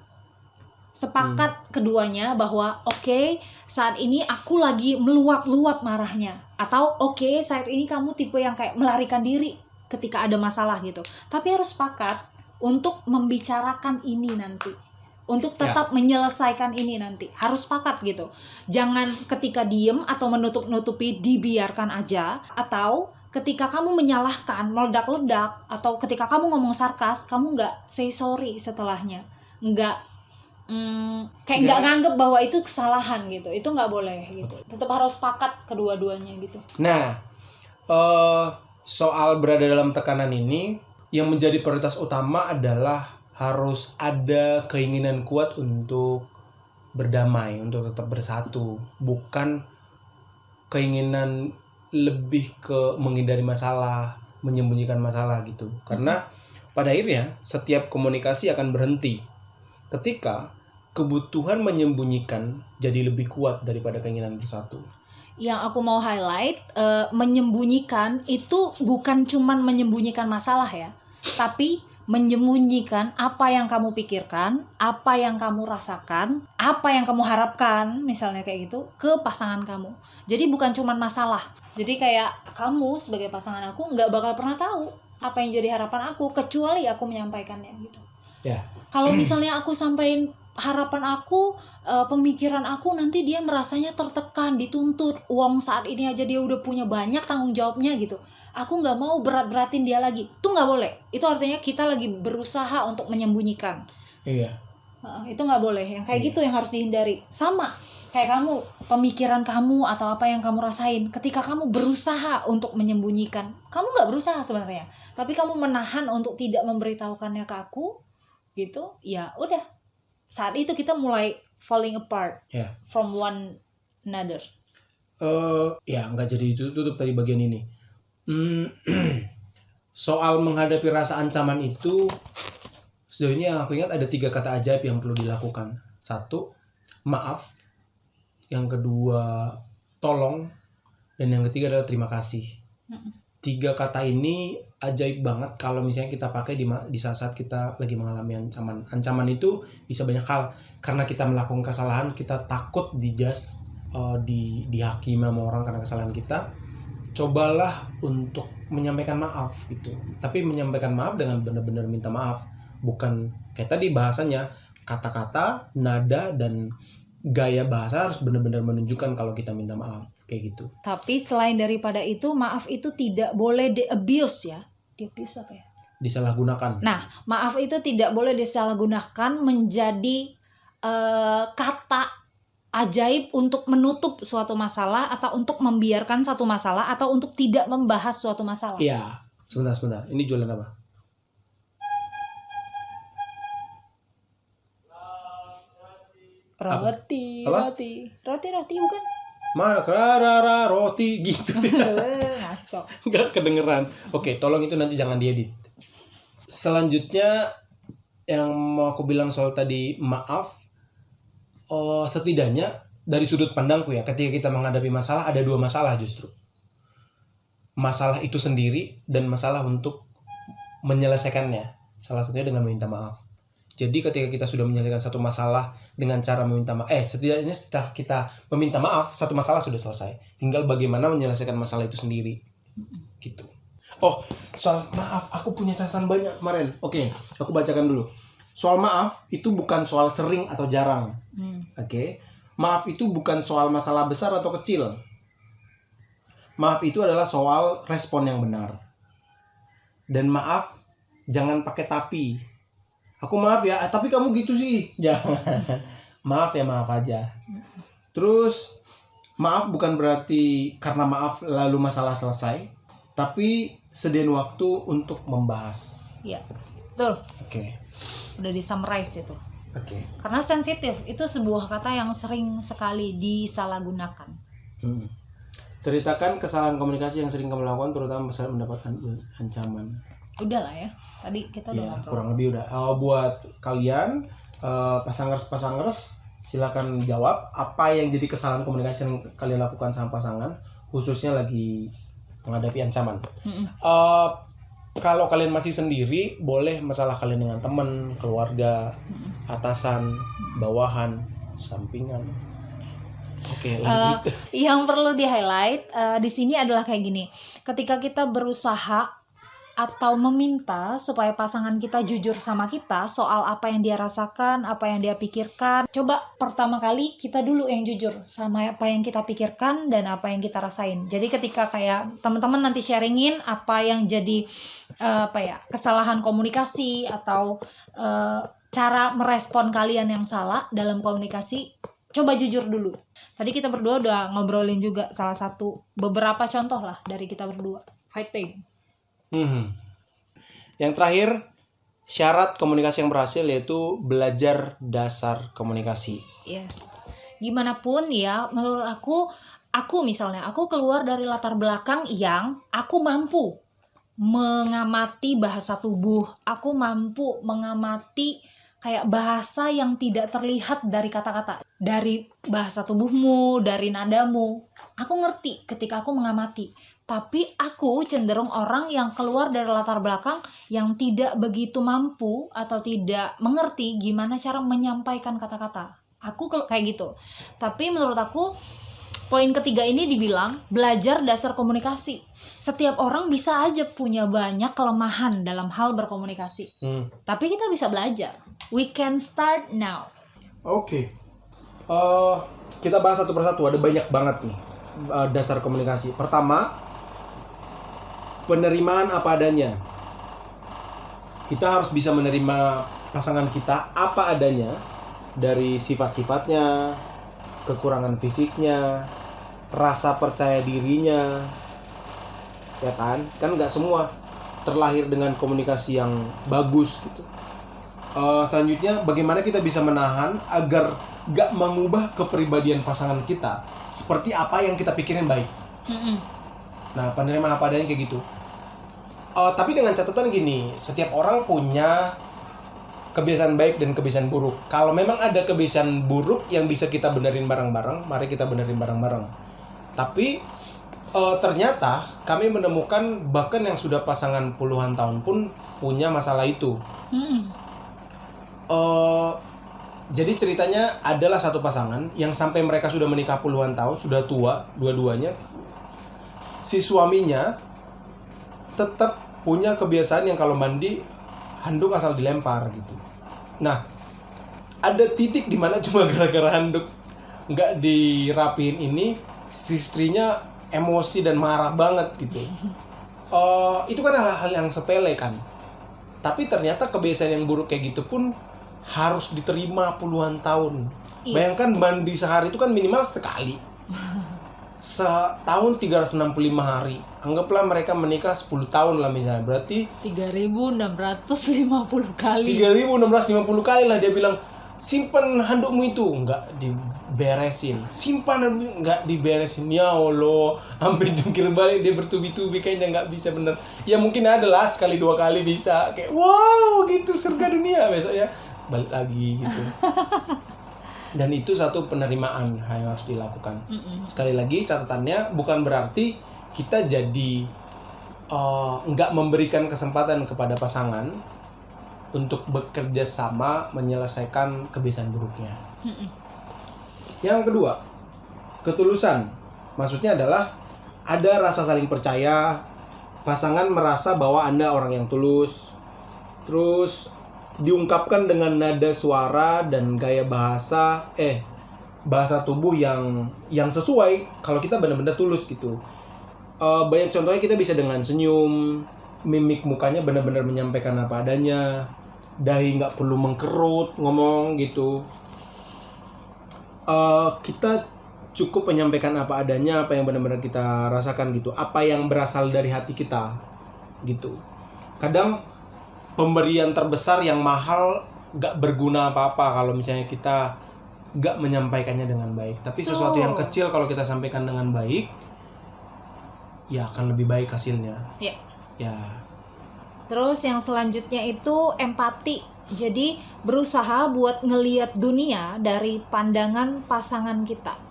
keduanya bahwa oke, saat ini aku lagi meluap-luap marahnya, atau oke, saat ini kamu tipe yang kayak melarikan diri ketika ada masalah gitu. Tapi harus sepakat untuk membicarakan ini nanti, untuk tetap menyelesaikan ini nanti. Harus sepakat gitu. Jangan ketika diem atau menutup-nutupi dibiarkan aja, atau ketika kamu menyalahkan, meledak-ledak, atau ketika kamu ngomong sarkas, kamu nggak say sorry setelahnya, nggak kayak nggak nganggep bahwa itu kesalahan gitu. Itu nggak boleh gitu. Tetap harus sepakat kedua-duanya gitu. Nah, soal berada dalam tekanan ini, yang menjadi prioritas utama adalah harus ada keinginan kuat untuk berdamai, untuk tetap bersatu, bukan keinginan lebih ke menghindari masalah, menyembunyikan masalah gitu. Karena pada akhirnya setiap komunikasi akan berhenti ketika kebutuhan menyembunyikan jadi lebih kuat daripada keinginan bersatu. Yang aku mau highlight, menyembunyikan itu bukan cuman menyembunyikan masalah ya, tapi menyembunyikan apa yang kamu pikirkan, apa yang kamu rasakan, apa yang kamu harapkan, misalnya kayak gitu, ke pasangan kamu. Jadi bukan cuman masalah. Jadi kayak kamu sebagai pasangan aku nggak bakal pernah tahu apa yang jadi harapan aku, kecuali aku menyampaikannya gitu. Ya. Kalau misalnya aku sampaikan harapan aku, pemikiran aku, nanti dia merasanya tertekan, dituntut. Uang saat ini aja dia udah punya banyak tanggung jawabnya gitu. Aku nggak mau berat-beratin dia lagi. Itu nggak boleh. Itu artinya kita lagi berusaha untuk menyembunyikan. Iya. Itu nggak boleh. Yang kayak gitu yang harus dihindari. Sama kayak kamu, pemikiran kamu atau apa yang kamu rasain. Ketika kamu berusaha untuk menyembunyikan, kamu nggak berusaha sebenarnya, tapi kamu menahan untuk tidak memberitahukannya ke aku, gitu. Ya udah. Saat itu kita mulai falling apart from one another. Ya nggak jadi tutup tadi bagian ini. Soal menghadapi rasa ancaman itu, sejauh ini yang aku ingat ada 3 kata ajaib yang perlu dilakukan. 1, maaf. Yang kedua, tolong. Dan yang ketiga adalah terima kasih. 3 kata ini ajaib banget kalau misalnya kita pakai di saat-saat kita lagi mengalami ancaman. Ancaman itu bisa banyak hal. Karena kita melakukan kesalahan, kita takut dijudge, dihakimi sama orang karena kesalahan kita. Cobalah untuk menyampaikan maaf gitu. Tapi menyampaikan maaf dengan benar-benar minta maaf. Bukan kayak tadi bahasanya, kata-kata, nada, dan gaya bahasa harus benar-benar menunjukkan kalau kita minta maaf. Kayak gitu. Tapi selain daripada itu, maaf itu tidak boleh di-abuse ya. Di-abuse apa ya? Disalahgunakan. Nah, maaf itu tidak boleh disalahgunakan menjadi kata ajaib untuk menutup suatu masalah, atau untuk membiarkan satu masalah, atau untuk tidak membahas suatu masalah. Iya. Sebentar. Ini jualan apa? Roti bukan? Mana roti gitu. Ngaco. Nggak kedengeran. Oke, tolong itu nanti jangan diedit. Selanjutnya yang mau aku bilang soal tadi maaf, setidaknya dari sudut pandangku ya, ketika kita menghadapi masalah ada 2 masalah justru. Masalah itu sendiri dan masalah untuk menyelesaikannya. Salah satunya dengan meminta maaf. Jadi ketika kita sudah menyelesaikan satu masalah dengan cara meminta maaf, setidaknya setelah kita meminta maaf, satu masalah sudah selesai. Tinggal bagaimana menyelesaikan masalah itu sendiri. Gitu. Oh, soal maaf, aku punya catatan banyak kemarin. Oke, aku bacakan dulu. Soal maaf itu bukan soal sering atau jarang. Oke. Maaf itu bukan soal masalah besar atau kecil. Maaf itu adalah soal respon yang benar. Dan maaf jangan pakai tapi. Aku maaf ya, tapi kamu gitu sih. Jangan. Maaf ya, maaf aja. Terus maaf bukan berarti karena maaf lalu masalah selesai, tapi sediain waktu untuk membahas. Iya, betul. Oke. Udah di-summarize itu. Oke. Karena sensitif itu sebuah kata yang sering sekali disalahgunakan. Ceritakan kesalahan komunikasi yang sering kamu lakukan, terutama saat mendapatkan ancaman. Udah lah ya. Tadi kita udah ngobrol. Kurang lebih udah. Buat kalian pasangers, silakan jawab apa yang jadi kesalahan komunikasi yang kalian lakukan sama pasangan, khususnya lagi menghadapi ancaman. Kalau kalian masih sendiri, boleh masalah kalian dengan teman, keluarga, atasan, bawahan, sampingan. Oke, lanjut. Yang perlu di highlight di sini adalah kayak gini. Ketika kita berusaha atau meminta supaya pasangan kita jujur sama kita soal apa yang dia rasakan, apa yang dia pikirkan. Coba pertama kali kita dulu yang jujur sama apa yang kita pikirkan dan apa yang kita rasain. Jadi ketika kayak teman-teman nanti sharingin apa yang jadi kesalahan komunikasi atau cara merespon kalian yang salah dalam komunikasi, coba jujur dulu. Tadi kita berdua udah ngobrolin juga salah satu beberapa contoh lah dari kita berdua fighting. Yang terakhir, syarat komunikasi yang berhasil yaitu belajar dasar komunikasi. Yes. Gimana pun ya, menurut aku misalnya, aku keluar dari latar belakang yang aku mampu mengamati bahasa tubuh, aku mampu mengamati kayak bahasa yang tidak terlihat dari kata-kata, dari bahasa tubuhmu, dari nadamu. Aku ngerti ketika aku mengamati. Tapi aku cenderung orang yang keluar dari latar belakang yang tidak begitu mampu atau tidak mengerti gimana cara menyampaikan kata-kata. Aku kayak gitu. Tapi menurut aku poin ketiga ini dibilang belajar dasar komunikasi. Setiap orang bisa aja punya banyak kelemahan dalam hal berkomunikasi. Tapi kita bisa belajar. We can start now. Oke. Kita bahas satu persatu. Ada banyak banget nih dasar komunikasi. Pertama, penerimaan apa adanya. Kita harus bisa menerima pasangan kita apa adanya, dari sifat-sifatnya, kekurangan fisiknya, rasa percaya dirinya, ya kan? Kan nggak semua terlahir dengan komunikasi yang bagus gitu. Selanjutnya, bagaimana kita bisa menahan agar nggak mengubah kepribadian pasangan kita seperti apa yang kita pikirin baik. Nah, penerimaan apa adanya kayak gitu. Tapi dengan catatan gini, setiap orang punya kebiasaan baik dan kebiasaan buruk. Kalau memang ada kebiasaan buruk yang bisa kita benerin bareng-bareng, mari kita benerin bareng-bareng. Tapi ternyata kami menemukan bahkan yang sudah pasangan puluhan tahun pun punya masalah itu. Jadi ceritanya adalah satu pasangan yang sampai mereka sudah menikah puluhan tahun, sudah tua dua-duanya. Si suaminya tetap punya kebiasaan yang kalau mandi handuk asal dilempar gitu. Nah, ada titik di mana cuma gara-gara handuk nggak dirapiin ini, si istrinya emosi dan marah banget gitu. Itu kan hal-hal yang sepele kan. Tapi ternyata kebiasaan yang buruk kayak gitu pun harus diterima puluhan tahun. Bayangkan mandi sehari itu kan minimal sekali. Setahun 365 hari. Anggaplah mereka menikah 10 tahun lah misalnya. Berarti 3.650 kali. 3.650 kali lah dia bilang, simpan handukmu itu. Enggak diberesin. Simpan handukmu, enggak diberesin. Ya Allah, sampai jungkir balik dia bertubi-tubi, kayaknya enggak bisa bener. Ya mungkin adalah sekali dua kali bisa. Kayak wow gitu, surga dunia. Besoknya balik lagi gitu. Dan itu satu penerimaan yang harus dilakukan. Sekali lagi catatannya bukan berarti kita jadi nggak memberikan kesempatan kepada pasangan untuk bekerja sama menyelesaikan kebiasaan buruknya. Yang kedua, ketulusan. Maksudnya adalah ada rasa saling percaya, pasangan merasa bahwa Anda orang yang tulus, terus diungkapkan dengan nada suara dan gaya bahasa tubuh yang sesuai kalau kita benar-benar tulus gitu. Banyak contohnya kita bisa dengan senyum, mimik mukanya benar-benar menyampaikan apa adanya, dahi nggak perlu mengkerut ngomong gitu. Kita cukup menyampaikan apa adanya, apa yang benar-benar kita rasakan gitu, apa yang berasal dari hati kita gitu. Kadang pemberian terbesar yang mahal gak berguna apa-apa kalau misalnya kita gak menyampaikannya dengan baik. Tapi sesuatu yang kecil kalau kita sampaikan dengan baik, ya akan lebih baik hasilnya. Ya. Terus yang selanjutnya itu empati. Jadi berusaha buat ngelihat dunia dari pandangan pasangan kita.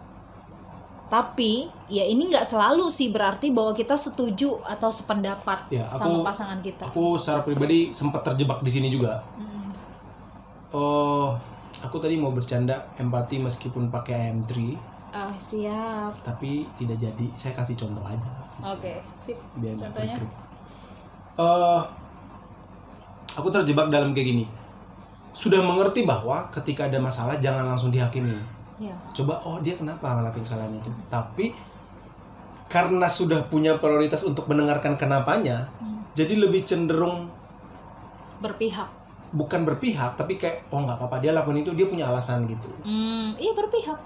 Tapi ya ini nggak selalu sih berarti bahwa kita setuju atau sependapat sama pasangan kita. Aku secara pribadi sempat terjebak di sini juga. Aku tadi mau bercanda empati meskipun pakai IM3. Siap. Tapi tidak jadi. Saya kasih contoh aja. Oke, sip. Biar contohnya. Aku terjebak dalam kayak gini. Sudah mengerti bahwa ketika ada masalah jangan langsung dihakimi. Ya. Coba, oh dia kenapa ngelakuin kesalahan itu. Tapi karena sudah punya prioritas untuk mendengarkan kenapanya, jadi lebih cenderung Berpihak. bukan berpihak, tapi kayak oh nggak apa-apa dia lakuin itu, dia punya alasan gitu. Iya berpihak.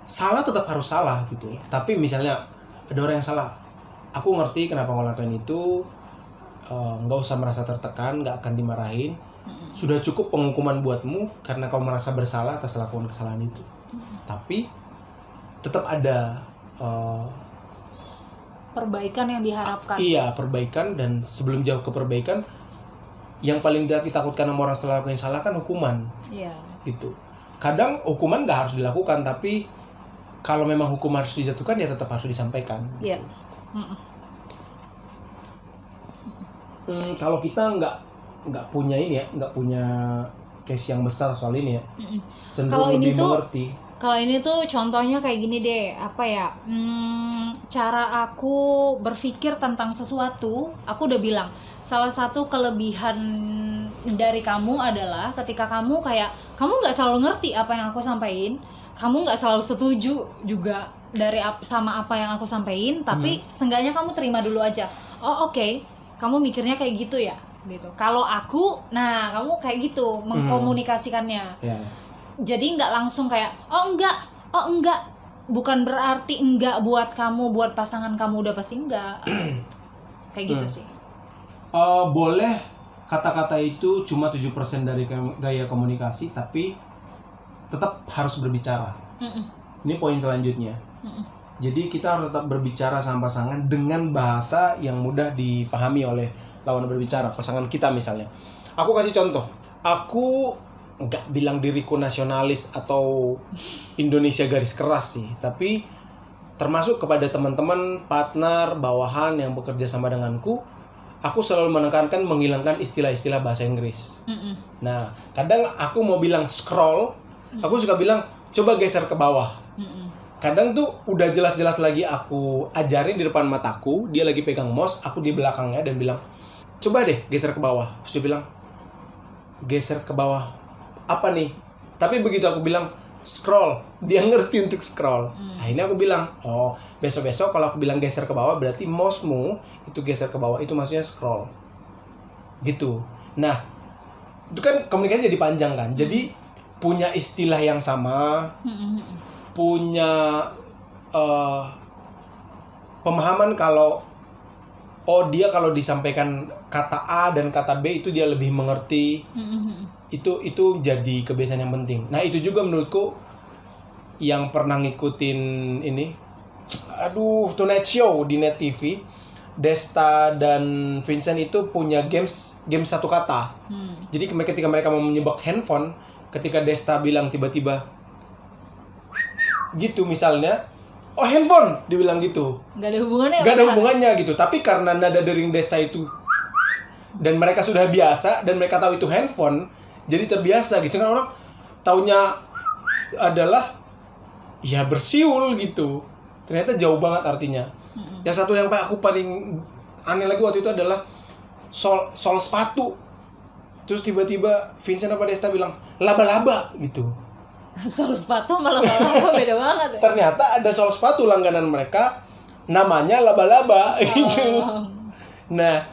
Salah tetap harus salah gitu. Iya. Tapi misalnya ada orang yang salah, aku ngerti kenapa ngelakuin itu, nggak usah merasa tertekan, nggak akan dimarahin. Sudah cukup penghukuman buatmu karena kau merasa bersalah atas lakukan kesalahan itu. Tapi tetap ada Perbaikan yang diharapkan. iya perbaikan, dan sebelum jauh ke perbaikan, yang paling ditakutkan sama orang setelah lakukan yang salah kan hukuman Iya. gitu. Kadang hukuman nggak harus dilakukan, tapi kalau memang hukum harus dijatuhkan ya tetap harus disampaikan. Iya. Kalau kita nggak punya ini ya, nggak punya case yang besar soal ini ya, Kalau cenderung ini lebih tuh- mengerti. Kalau ini tuh contohnya kayak gini deh, apa ya? Cara aku berpikir tentang sesuatu, aku udah bilang salah satu kelebihan dari kamu adalah ketika kamu nggak selalu ngerti apa yang aku sampaikan, kamu nggak selalu setuju juga sama apa yang aku sampaikan, tapi seenggaknya kamu terima dulu aja. Oh oke, kamu mikirnya kayak gitu ya, gitu. Kalau aku, nah kamu kayak gitu mengkomunikasikannya. Ya. Jadi nggak langsung kayak oh enggak, bukan berarti enggak buat kamu, buat pasangan kamu udah pasti enggak. Kayak gitu sih. Boleh kata-kata itu cuma 7% dari gaya komunikasi, tapi tetap harus berbicara. Ini poin selanjutnya. Jadi kita harus tetap berbicara sama pasangan dengan bahasa yang mudah dipahami oleh lawan berbicara, pasangan kita misalnya. Aku kasih contoh. Aku nggak bilang diriku nasionalis atau Indonesia garis keras sih, tapi termasuk kepada teman-teman, partner, bawahan yang bekerja sama denganku, aku selalu menekankan menghilangkan istilah-istilah bahasa Inggris. Nah, kadang aku mau bilang scroll, aku suka bilang coba geser ke bawah. Kadang tuh udah jelas-jelas lagi aku ajarin di depan mataku, dia lagi pegang mouse, aku di belakangnya dan bilang, coba deh geser ke bawah. Terus dia bilang, geser ke bawah apa nih? Tapi begitu aku bilang scroll, dia ngerti untuk scroll. Akhirnya aku bilang, oh besok-besok kalau aku bilang geser ke bawah berarti mouse-mu itu geser ke bawah, itu maksudnya scroll gitu. Nah itu kan komunikasi jadi panjang kan, jadi punya istilah yang sama, punya pemahaman kalau oh dia kalau disampaikan kata A dan kata B itu dia lebih mengerti. Itu jadi kebiasaan yang penting. Nah itu juga menurutku yang pernah ngikutin ini, Tonight Show di Net TV, Desta dan Vincent itu punya game satu kata. Jadi ketika mereka mau menyebak handphone, ketika Desta bilang tiba-tiba gitu misalnya, oh handphone, dibilang gitu. Gak ada hubungannya. Gak ada hubungannya gitu. Tapi karena nada dering Desta itu dan mereka sudah biasa dan mereka tahu itu handphone, jadi terbiasa gitu kan, orang taunya adalah ya bersiul gitu. Ternyata jauh banget artinya. Yang satu yang aku paling aneh lagi waktu itu adalah sol sepatu. Terus tiba-tiba Vincent apa Desta bilang laba-laba gitu. Sol sepatu malah beda banget ya. Ternyata ada sol sepatu langganan mereka namanya laba-laba gitu. Nah,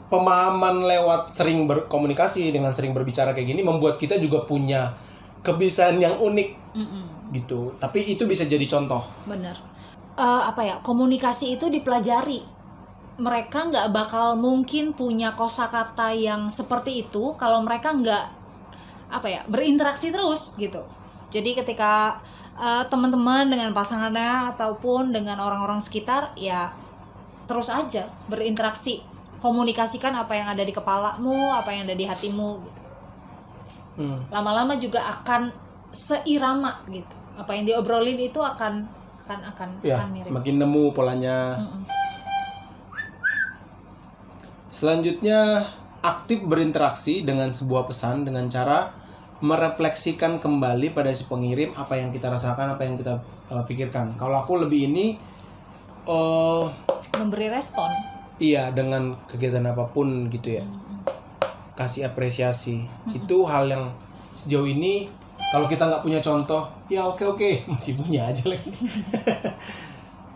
pemahaman lewat sering berkomunikasi dengan sering berbicara kayak gini membuat kita juga punya kebiasaan yang unik gitu. Tapi itu bisa jadi contoh. Bener. Komunikasi itu dipelajari. Mereka nggak bakal mungkin punya kosakata yang seperti itu kalau mereka nggak berinteraksi terus gitu. Jadi ketika teman-teman dengan pasangannya ataupun dengan orang-orang sekitar, ya terus aja berinteraksi. Komunikasikan apa yang ada di kepalamu, apa yang ada di hatimu gitu. Lama-lama juga akan seirama gitu. Apa yang diobrolin itu akan mirip. Makin nemu polanya. Selanjutnya, aktif berinteraksi dengan sebuah pesan dengan cara merefleksikan kembali pada si pengirim apa yang kita rasakan, apa yang kita pikirkan. Kalau aku lebih ini Memberi respon. iya dengan kegiatan apapun gitu ya. Kasih apresiasi. Itu hal yang sejauh ini kalau kita nggak punya contoh, ya oke masih punya aja lagi.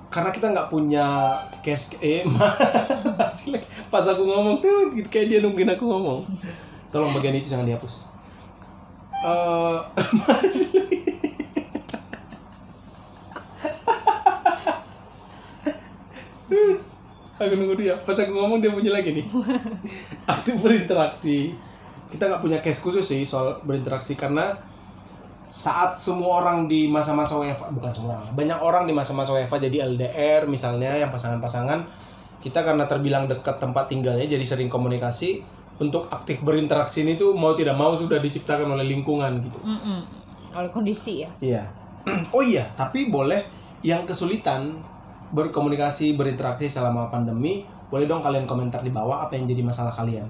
Karena kita nggak punya case masih lagi. Pas aku ngomong tuh kayak dia nungguin aku ngomong. Tolong bagian itu jangan dihapus. Masih lagi. Aku nunggu dia. Pas aku ngomong dia punya lagi nih. Aktif berinteraksi. Kita nggak punya case khusus sih soal berinteraksi karena saat semua orang di masa-masa WFH, bukan semua orang, banyak orang di masa-masa WFH jadi LDR misalnya yang pasangan-pasangan, kita karena terbilang dekat tempat tinggalnya jadi sering komunikasi, untuk aktif berinteraksi ini tuh mau tidak mau sudah diciptakan oleh lingkungan gitu. Oleh kondisi ya. Iya. Oh iya, tapi boleh yang kesulitan berkomunikasi, berinteraksi selama pandemi, boleh dong kalian komentar di bawah apa yang jadi masalah kalian.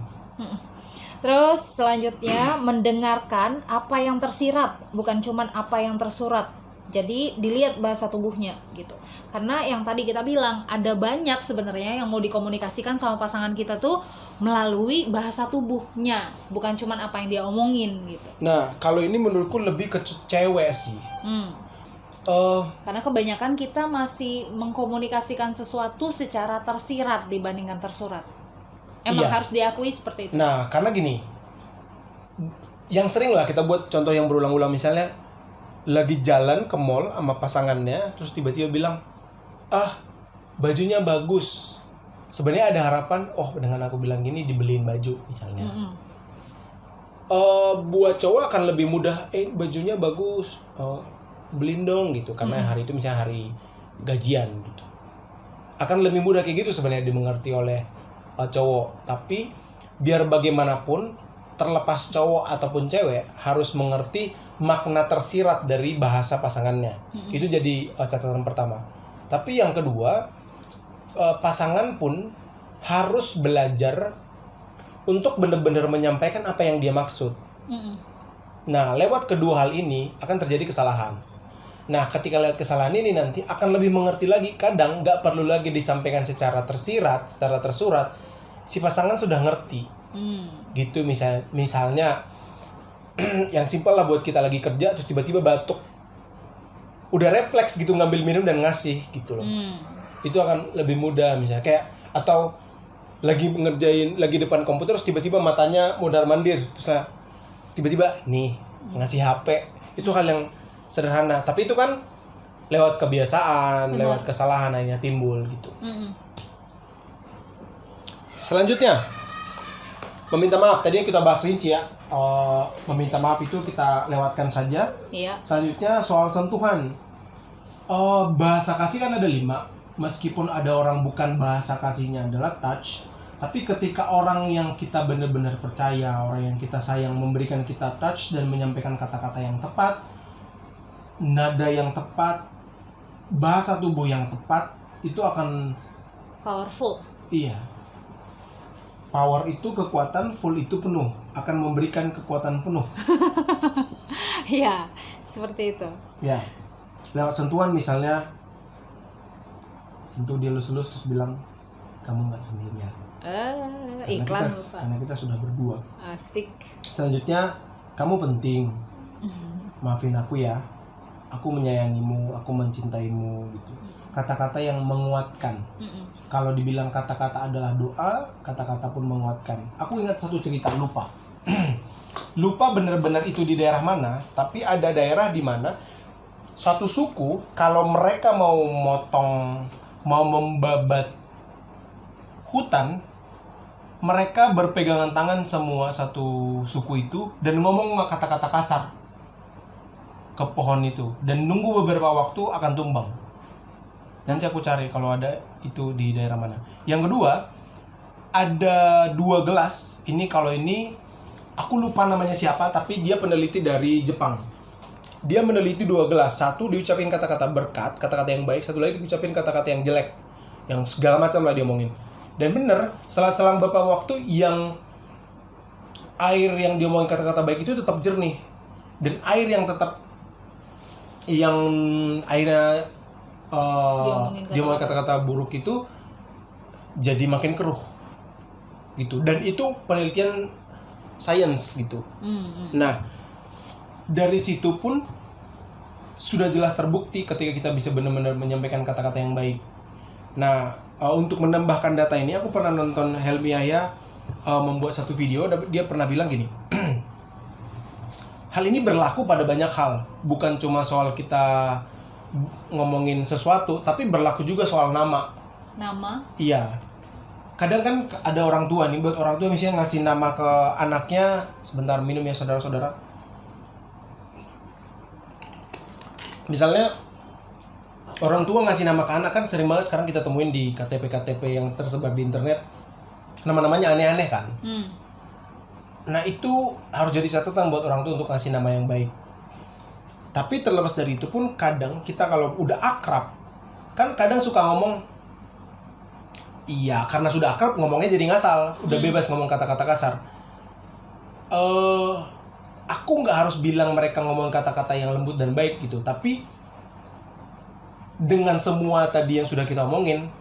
Terus selanjutnya mendengarkan apa yang tersirat, bukan cuman apa yang tersurat. Jadi dilihat bahasa tubuhnya gitu. Karena yang tadi kita bilang ada banyak sebenarnya yang mau dikomunikasikan sama pasangan kita tuh melalui bahasa tubuhnya, bukan cuman apa yang dia omongin gitu. Nah, kalau ini menurutku lebih ke cewek sih. Karena kebanyakan kita masih mengkomunikasikan sesuatu secara tersirat dibandingkan tersurat. Emang Iya. harus diakui seperti itu. Nah, karena gini, yang sering lah kita buat contoh yang berulang-ulang, misalnya lagi jalan ke mall sama pasangannya, terus tiba-tiba bilang, bajunya bagus. Sebenarnya ada harapan, dengan aku bilang gini dibeliin baju misalnya. Buat cowok akan lebih mudah, bajunya bagus, beliin dong gitu, karena hari itu misalnya hari gajian gitu. Akan lebih mudah kayak gitu sebenarnya dimengerti oleh cowok. Tapi biar bagaimanapun, terlepas cowok ataupun cewek harus mengerti makna tersirat dari bahasa pasangannya. Itu jadi catatan pertama. Tapi yang kedua, pasangan pun harus belajar untuk benar-benar menyampaikan apa yang dia maksud. Nah, lewat kedua hal ini akan terjadi kesalahan. Nah, ketika lewat kesalahan ini nanti akan lebih mengerti lagi. Kadang nggak perlu lagi disampaikan secara tersirat, secara tersurat. Si pasangan sudah ngerti. Gitu misalnya yang simpel lah buat kita lagi kerja terus tiba-tiba batuk. Udah refleks gitu ngambil minum dan ngasih gitu loh. Itu akan lebih mudah misalnya. Kayak atau lagi ngerjain, lagi depan komputer terus tiba-tiba matanya mondar-mandir. Terus tiba-tiba nih ngasih HP. Itu hal yang sederhana, tapi itu kan lewat kebiasaan, lewat kesalahan akhirnya timbul gitu. Selanjutnya, meminta maaf. Tadi kita bahas rinci ya. Meminta maaf itu kita lewatkan saja. Iya. Selanjutnya soal sentuhan. Bahasa kasih kan ada 5. Meskipun ada orang bukan bahasa kasihnya adalah touch, tapi ketika orang yang kita benar-benar percaya, orang yang kita sayang memberikan kita touch dan menyampaikan kata-kata yang tepat, nada yang tepat, bahasa tubuh yang tepat, itu akan Powerful. iya. Power itu kekuatan, full itu penuh, akan memberikan kekuatan penuh. Iya, seperti itu. Ya. Lewat sentuhan misalnya, sentuh dia elus-elus terus bilang, kamu nggak sendirian. Iklan Karena kita sudah berdua. Asik. Selanjutnya, kamu penting. Maafin aku ya. Aku menyayangimu, aku mencintaimu gitu. Kata-kata yang menguatkan. Kalau dibilang kata-kata adalah doa, kata-kata pun menguatkan. Aku ingat satu cerita, lupa. Lupa benar-benar itu di daerah mana, tapi ada daerah di mana satu suku kalau mereka mau membabat hutan, mereka berpegangan tangan semua satu suku itu dan ngomong kata-kata kasar ke pohon itu dan nunggu beberapa waktu akan tumbang. Nanti aku cari kalau ada itu di daerah mana. Yang kedua, ada 2 gelas. Ini kalau ini aku lupa namanya siapa, tapi dia peneliti dari Jepang. Dia meneliti 2 gelas. Satu diucapin kata-kata berkat, kata-kata yang baik. Satu lagi diucapin kata-kata yang jelek, yang segala macam lah dia omongin. Dan bener, selang beberapa waktu yang air yang dia omongin kata-kata baik itu tetap jernih. Dan air yang tetap yang airnya dia omongin kata-kata buruk itu jadi makin keruh gitu. Dan itu penelitian sains gitu. Nah, dari situ pun sudah jelas terbukti ketika kita bisa benar-benar menyampaikan kata-kata yang baik. Nah, untuk menambahkan data ini, aku pernah nonton Helmi Yahya membuat satu video. Dia pernah bilang gini, hal ini berlaku pada banyak hal, bukan cuma soal kita ngomongin sesuatu, tapi berlaku juga soal nama. Iya. Kadang kan ada orang tua nih, buat orang tua misalnya ngasih nama ke anaknya. Sebentar, minum ya saudara-saudara. Misalnya orang tua ngasih nama ke anak, kan sering banget sekarang kita temuin di KTP-KTP yang tersebar di internet, nama-namanya aneh-aneh kan. Nah, itu harus jadi catatan buat orang tua untuk ngasih nama yang baik. Tapi terlepas dari itu pun, kadang kita kalau udah akrab, kan kadang suka ngomong, iya, karena sudah akrab ngomongnya jadi ngasal, udah bebas ngomong kata-kata kasar. Aku nggak harus bilang mereka ngomong kata-kata yang lembut dan baik gitu, tapi dengan semua tadi yang sudah kita omongin,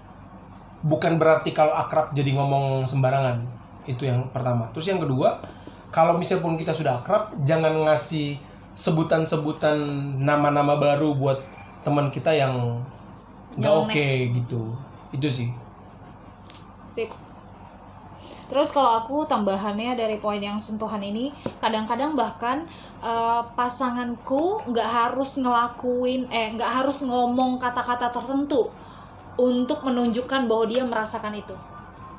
bukan berarti kalau akrab jadi ngomong sembarangan. Itu yang pertama. Terus yang kedua, kalau misalnya pun kita sudah akrab, jangan ngasih sebutan-sebutan nama-nama baru buat teman kita yang nggak oke gitu. Itu sih. Sip. Terus kalau aku tambahannya dari poin yang sentuhan ini, kadang-kadang bahkan pasanganku nggak harus ngomong kata-kata tertentu untuk menunjukkan bahwa dia merasakan itu.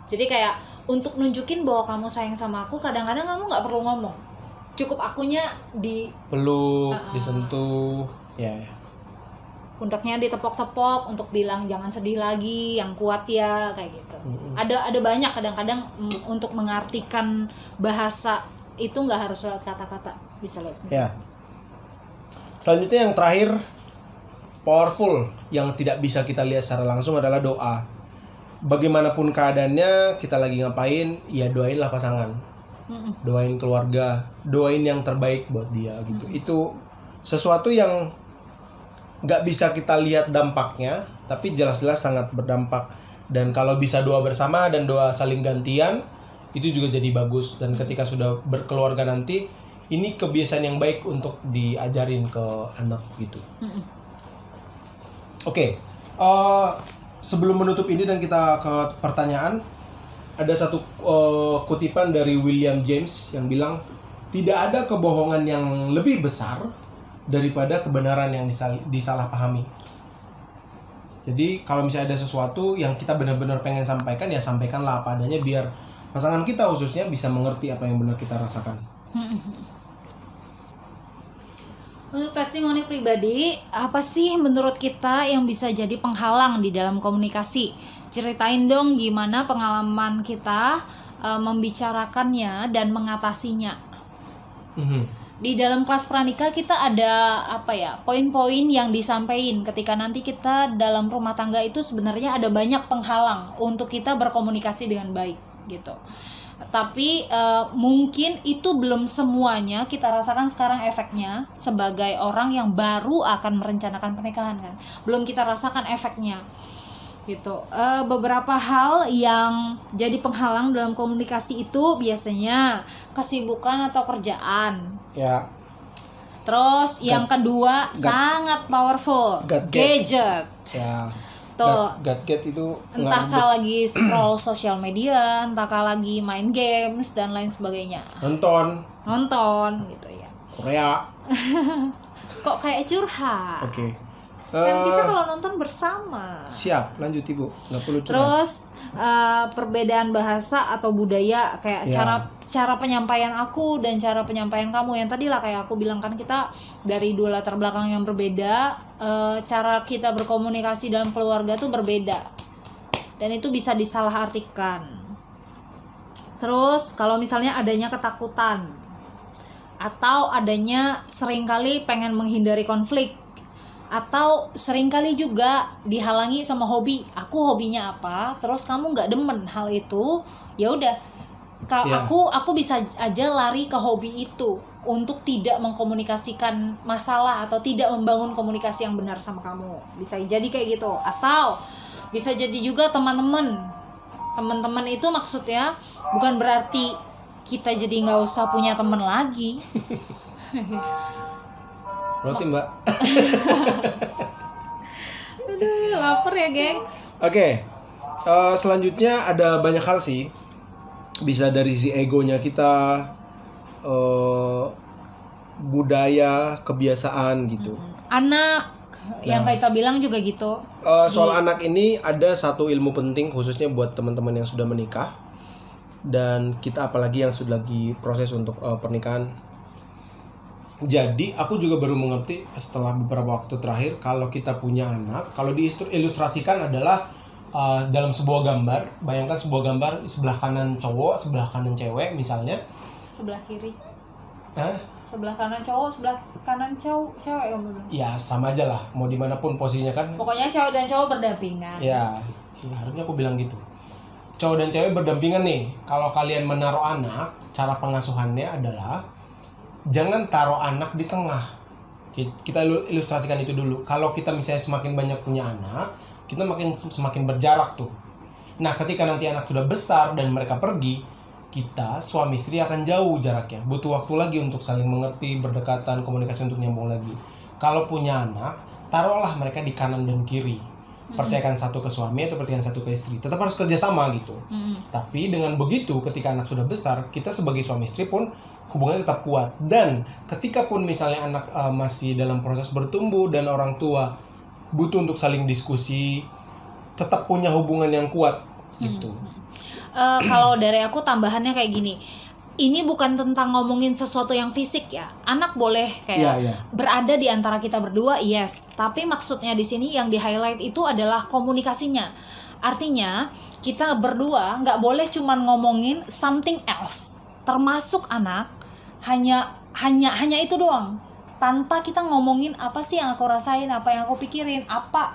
Jadi kayak untuk nunjukin bahwa kamu sayang sama aku, kadang-kadang kamu nggak perlu ngomong, cukup akunya peluk, disentuh, ya. Pundaknya ditepok-tepok untuk bilang jangan sedih lagi, yang kuat ya, kayak gitu. Ada banyak kadang-kadang untuk mengartikan bahasa itu nggak harus lewat kata-kata, bisa lewat sendiri. Ya. Selanjutnya yang terakhir, powerful, yang tidak bisa kita lihat secara langsung adalah doa. Bagaimanapun keadaannya, kita lagi ngapain, ya doainlah pasangan, doain keluarga, doain yang terbaik buat dia gitu. Itu sesuatu yang nggak bisa kita lihat dampaknya, tapi jelas-jelas sangat berdampak. Dan kalau bisa doa bersama dan doa saling gantian, itu juga jadi bagus. Dan ketika sudah berkeluarga nanti, ini kebiasaan yang baik untuk diajarin ke anak gitu. Oke. Sebelum menutup ini dan kita ke pertanyaan, ada satu kutipan dari William James yang bilang, tidak ada kebohongan yang lebih besar daripada kebenaran yang disalahpahami. Jadi kalau misalnya ada sesuatu yang kita benar-benar pengen sampaikan, ya sampaikanlah apa adanya biar pasangan kita khususnya bisa mengerti apa yang benar kita rasakan. Untuk testimoni pribadi, apa sih menurut kita yang bisa jadi penghalang di dalam komunikasi? Ceritain dong gimana pengalaman kita membicarakannya dan mengatasinya. Di dalam kelas pranikah kita ada poin-poin yang disampaikan ketika nanti kita dalam rumah tangga itu sebenarnya ada banyak penghalang untuk kita berkomunikasi dengan baik gitu. Tapi mungkin itu belum semuanya kita rasakan sekarang efeknya sebagai orang yang baru akan merencanakan pernikahan kan. Belum kita rasakan efeknya gitu. Beberapa hal yang jadi penghalang dalam komunikasi itu biasanya kesibukan atau kerjaan. Ya. Terus yang kedua sangat powerful, gadget. Ya. Gadget itu entahkah lagi scroll sosial media, entahkah lagi main games dan lain sebagainya. Nonton gitu ya. Korea. Kok kayak curhat? Oke. Kan kita kalau nonton bersama. Siap, lanjut Ibu. Nggak perlu curhat. Terus perbedaan bahasa atau budaya kayak cara penyampaian aku dan cara penyampaian kamu yang tadi lah kayak aku bilang kan kita dari dua latar belakang yang berbeda, cara kita berkomunikasi dalam keluarga tuh berbeda dan itu bisa disalahartikan. Terus kalau misalnya adanya ketakutan atau adanya seringkali pengen menghindari konflik atau seringkali juga dihalangi sama hobi. Aku hobinya apa, terus kamu nggak demen hal itu, ya udah. Aku bisa aja lari ke hobi itu untuk tidak mengkomunikasikan masalah atau tidak membangun komunikasi yang benar sama kamu. Bisa jadi kayak gitu. Atau bisa jadi juga teman-teman Teman-teman itu maksudnya bukan berarti kita jadi nggak usah punya teman lagi. Roti Mbak. Aduh, lapar ya, gengs. Oke. Selanjutnya ada banyak hal sih. Bisa dari si egonya kita, budaya, kebiasaan gitu. Anak yang kita bilang juga gitu. Soal anak ini ada satu ilmu penting khususnya buat teman-teman yang sudah menikah dan kita apalagi yang sudah lagi proses untuk pernikahan. Jadi aku juga baru mengerti setelah beberapa waktu terakhir kalau kita punya anak, kalau diilustrasikan adalah dalam sebuah gambar. Bayangkan sebuah gambar sebelah kanan cowok, sebelah kanan cewek misalnya. Sebelah kiri. Hah? Sebelah kanan cowok, sebelah kanan cewek kamu bilang. Ya sama aja lah, mau dimanapun posisinya kan. Pokoknya cowok dan cowok berdampingan. Ya harusnya aku bilang gitu. Cowok dan cewek berdampingan nih. Kalau kalian menaruh anak, cara pengasuhannya adalah jangan taruh anak di tengah. Kita ilustrasikan itu dulu. Kalau kita misalnya semakin banyak punya anak, kita semakin berjarak tuh. Nah, ketika nanti anak sudah besar dan mereka pergi, kita suami istri akan jauh jaraknya. Butuh waktu lagi untuk saling mengerti, berdekatan, komunikasi untuk nyambung lagi. Kalau punya anak, taruhlah mereka di kanan dan kiri. Percayakan satu ke suami atau percayakan satu ke istri. Tetap harus kerjasama gitu. Tapi dengan begitu, ketika anak sudah besar, kita sebagai suami istri pun hubungannya tetap kuat. Dan ketika pun misalnya anak masih dalam proses bertumbuh dan orang tua butuh untuk saling diskusi, tetap punya hubungan yang kuat gitu. Kalau dari aku tambahannya kayak gini. Ini bukan tentang ngomongin sesuatu yang fisik ya. Anak boleh kayak berada di antara kita berdua, yes. Tapi maksudnya di sini yang di highlight itu adalah komunikasinya. Artinya kita berdua nggak boleh cuman ngomongin something else, termasuk anak. Hanya itu doang. Tanpa kita ngomongin apa sih yang aku rasain, apa yang aku pikirin, apa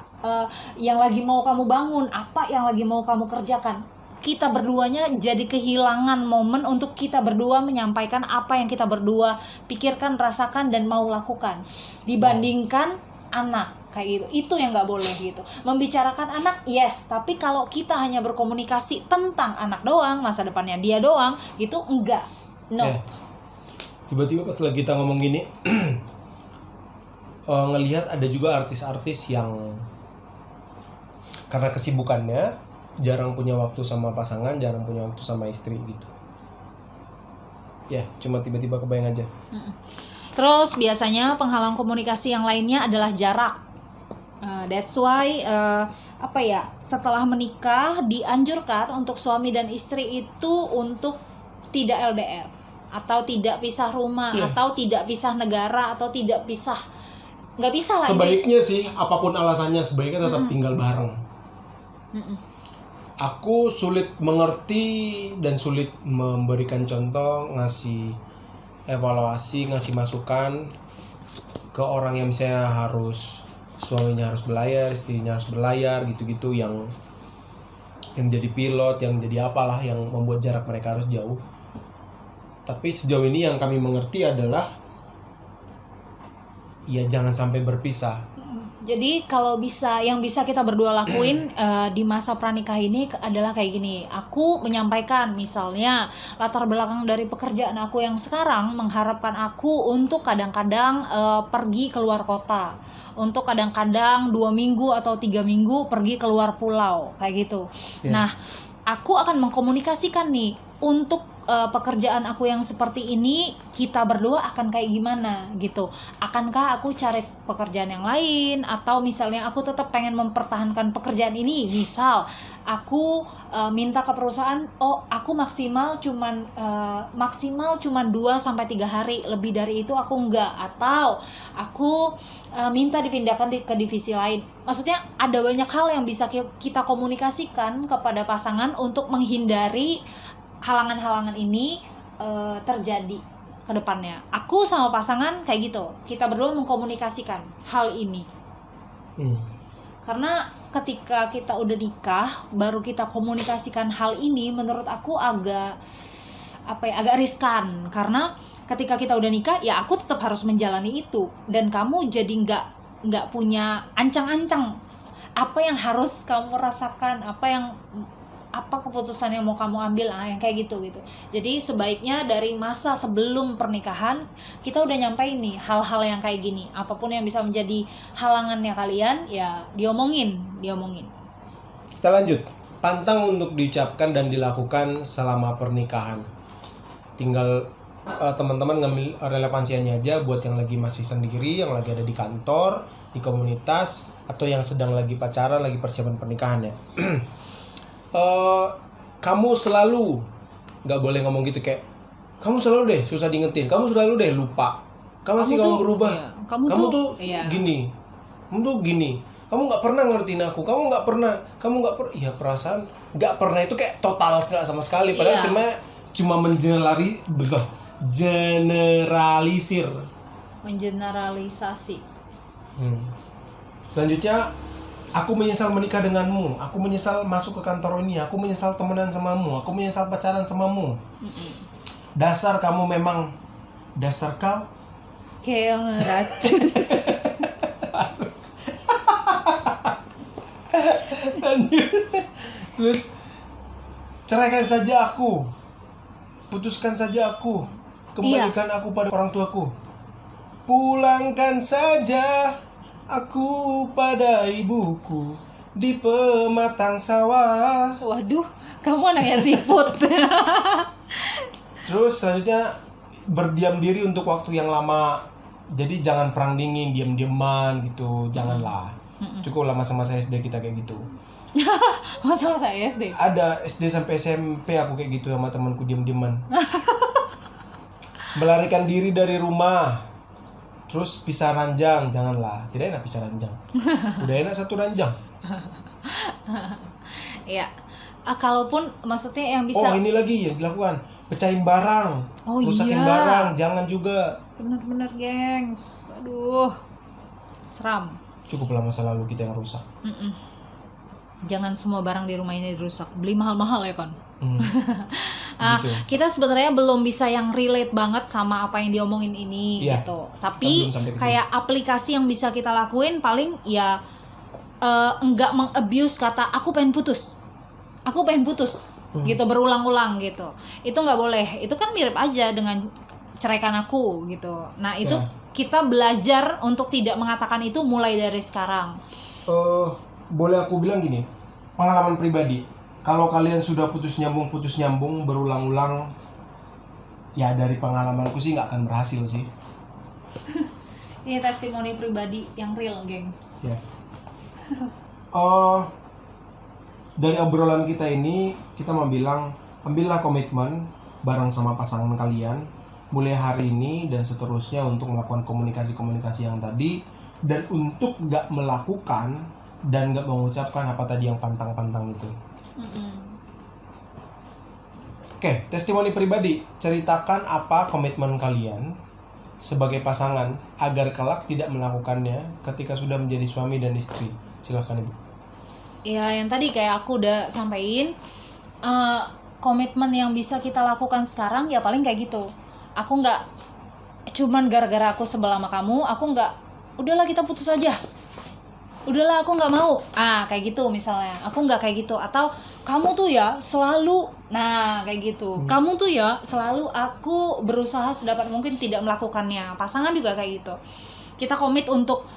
yang lagi mau kamu bangun, apa yang lagi mau kamu kerjakan. Kita berduanya jadi kehilangan momen untuk kita berdua menyampaikan apa yang kita berdua pikirkan, rasakan, dan mau lakukan. Dibandingkan anak kayak gitu, itu yang nggak boleh gitu. Membicarakan anak, yes, tapi kalau kita hanya berkomunikasi tentang anak doang, masa depannya dia doang, gitu enggak, no. Tiba-tiba pas lagi kita ngomong gini, ngelihat ada juga artis-artis yang karena kesibukannya jarang punya waktu sama pasangan, jarang punya waktu sama istri gitu. Ya, cuma tiba-tiba kebayang aja. Terus biasanya penghalang komunikasi yang lainnya adalah jarak. That's why setelah menikah dianjurkan untuk suami dan istri itu untuk tidak LDR atau tidak pisah rumah atau tidak pisah negara atau tidak pisah, nggak bisa lah. Sebaiknya sih apapun alasannya sebaiknya tetap tinggal bareng. Aku sulit mengerti dan sulit memberikan contoh, ngasih evaluasi, ngasih masukan ke orang yang misalnya suaminya harus berlayar, istrinya harus berlayar gitu-gitu, yang jadi pilot, yang jadi apalah, yang membuat jarak mereka harus jauh. Tapi sejauh ini yang kami mengerti adalah ya jangan sampai berpisah. Jadi kalau yang bisa kita berdua lakuin di masa pranikah ini adalah kayak gini. Aku menyampaikan misalnya latar belakang dari pekerjaan aku yang sekarang mengharapkan aku untuk kadang-kadang pergi keluar kota, untuk kadang-kadang 2 minggu atau 3 minggu pergi keluar pulau kayak gitu. Nah, aku akan mengkomunikasikan nih untuk pekerjaan aku yang seperti ini, kita berdua akan kayak gimana gitu. Akankah aku cari pekerjaan yang lain, atau misalnya aku tetap pengen mempertahankan pekerjaan ini. Misal aku minta ke perusahaan, aku maksimal cuman 2 sampai 3 hari, lebih dari itu aku enggak, atau aku minta dipindahkan ke divisi lain. Maksudnya ada banyak hal yang bisa kita komunikasikan kepada pasangan untuk menghindari halangan-halangan ini terjadi ke depannya. Aku sama pasangan kayak gitu. Kita berdua mengkomunikasikan hal ini. Karena ketika kita udah nikah, baru kita komunikasikan hal ini, menurut aku agak riskan. Karena ketika kita udah nikah, ya aku tetap harus menjalani itu. Dan kamu jadi nggak punya ancang-ancang apa yang harus kamu rasakan, apa yang apa keputusan yang mau kamu ambil, yang kayak gitu. Jadi sebaiknya dari masa sebelum pernikahan kita udah nyampein nih hal-hal yang kayak gini, apapun yang bisa menjadi halangannya kalian ya diomongin. Kita lanjut. Pantang untuk diucapkan dan dilakukan selama pernikahan. Tinggal teman-teman ngambil relevansinya aja buat yang lagi masih sendiri, yang lagi ada di kantor, di komunitas, atau yang sedang lagi pacaran, lagi persiapan pernikahan ya. Kamu selalu nggak boleh ngomong gitu, kayak kamu selalu deh susah diingetin, kamu selalu deh lupa, kamu berubah, iya, kamu tuh iya. gini, kamu nggak pernah ngertiin aku, kamu nggak pernah, iya perasaan nggak pernah itu kayak total nggak sama sekali, padahal Iya. cuma Mengeneralisasi. Selanjutnya, aku menyesal menikah denganmu, aku menyesal masuk ke kantor ini, aku menyesal temenan samamu, aku menyesal pacaran samamu. Dasar kau Kayak yang ngeracun. Terus ceraikan saja aku, putuskan saja aku, kembalikan aku pada orang tuaku, pulangkan saja aku pada ibuku di pematang sawah. Waduh, kamu anaknya siput. Terus selanjutnya, berdiam diri untuk waktu yang lama. Jadi jangan perang dingin, diam-diaman gitu, janganlah. Cukuplah masa-masa SD kita kayak gitu. Masa-masa SD. Ada SD sampai SMP aku kayak gitu sama temanku, diam-diaman. Melarikan diri dari rumah. Terus pisah ranjang, janganlah. Tidak enak pisah ranjang. Udah enak satu ranjang. Ya. Kalaupun maksudnya yang bisa. Oh, ini lagi yang dilakukan, pecahin barang, rusakin iya. barang, jangan juga. Bener-bener, gengs. Aduh, seram. Cukuplah masa lalu kita yang rusak. Jangan semua barang di rumah ini dirusak. Beli mahal-mahal ya, Kon. Gitu. Kita sebenarnya belum bisa yang relate banget sama apa yang diomongin ini, Iya, gitu. Tapi belum sampai ke sini. kayak aplikasi yang bisa kita lakuin paling ya enggak meng-abuse kata aku pengen putus gitu berulang-ulang gitu. Itu nggak boleh. Itu kan mirip aja dengan ceraikan aku gitu. Nah itu kita belajar untuk tidak mengatakan itu mulai dari sekarang. Boleh aku bilang gini, pengalaman pribadi, kalau kalian sudah putus nyambung berulang-ulang, ya dari pengalamanku sih nggak akan berhasil sih. Ini testimoni pribadi yang real, gengs. Ya. Dari obrolan kita ini, kita mau bilang, ambillah komitmen bareng sama pasangan kalian mulai hari ini dan seterusnya untuk melakukan komunikasi-komunikasi yang tadi, dan untuk nggak melakukan dan nggak mengucapkan apa tadi yang pantang-pantang itu. Oke, testimoni pribadi, ceritakan apa komitmen kalian sebagai pasangan agar kelak tidak melakukannya ketika sudah menjadi suami dan istri. Silahkan Ibu. Ya yang tadi kayak aku udah sampein, komitmen yang bisa kita lakukan sekarang ya paling kayak gitu. Aku nggak cuman gara-gara aku sebel sama kamu, aku nggak, udahlah kita putus aja, udahlah aku nggak mau, kayak gitu misalnya. Aku nggak kayak gitu. Atau kamu tuh ya selalu, nah kayak gitu, kamu tuh ya selalu, aku berusaha sedapat mungkin tidak melakukannya. Pasangan juga kayak gitu. Kita komit untuk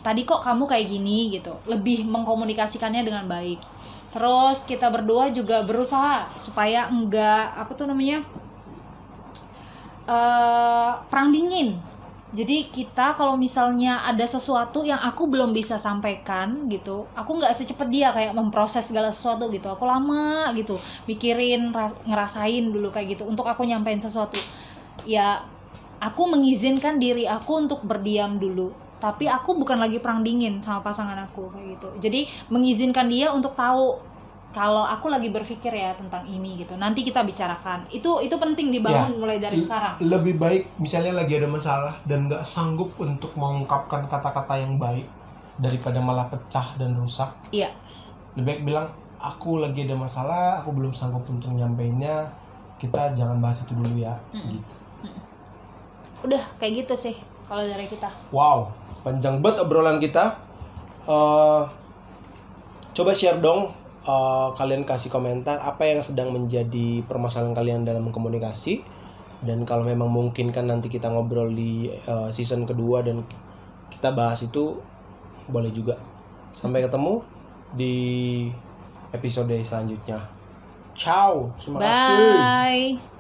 tadi kok kamu kayak gini gitu, lebih mengkomunikasikannya dengan baik. Terus kita berdua juga berusaha supaya enggak perang dingin. Jadi kita kalau misalnya ada sesuatu yang aku belum bisa sampaikan gitu, aku nggak secepat dia kayak memproses segala sesuatu gitu. Aku lama gitu mikirin, ngerasain dulu kayak gitu untuk aku nyampein sesuatu. Ya aku mengizinkan diri aku untuk berdiam dulu. Tapi aku bukan lagi perang dingin sama pasangan aku kayak gitu. Jadi mengizinkan dia untuk tahu kalau aku lagi berpikir ya tentang ini gitu. Nanti kita bicarakan. Itu penting dibangun mulai dari sekarang. Lebih baik misalnya lagi ada masalah dan nggak sanggup untuk mengungkapkan kata-kata yang baik daripada malah pecah dan rusak. Iya. Lebih baik bilang, aku lagi ada masalah, aku belum sanggup untuk nyampeinnya. Kita jangan bahas itu dulu ya. Gitu. Udah kayak gitu sih kalau dari kita. Wow, panjang banget obrolan kita. Coba share dong kalian kasih komentar apa yang sedang menjadi permasalahan kalian dalam komunikasi, dan kalau memang mungkin kan nanti kita ngobrol di season kedua dan kita bahas itu, boleh juga. Sampai ketemu di episode selanjutnya. Ciao, terima kasih. Bye.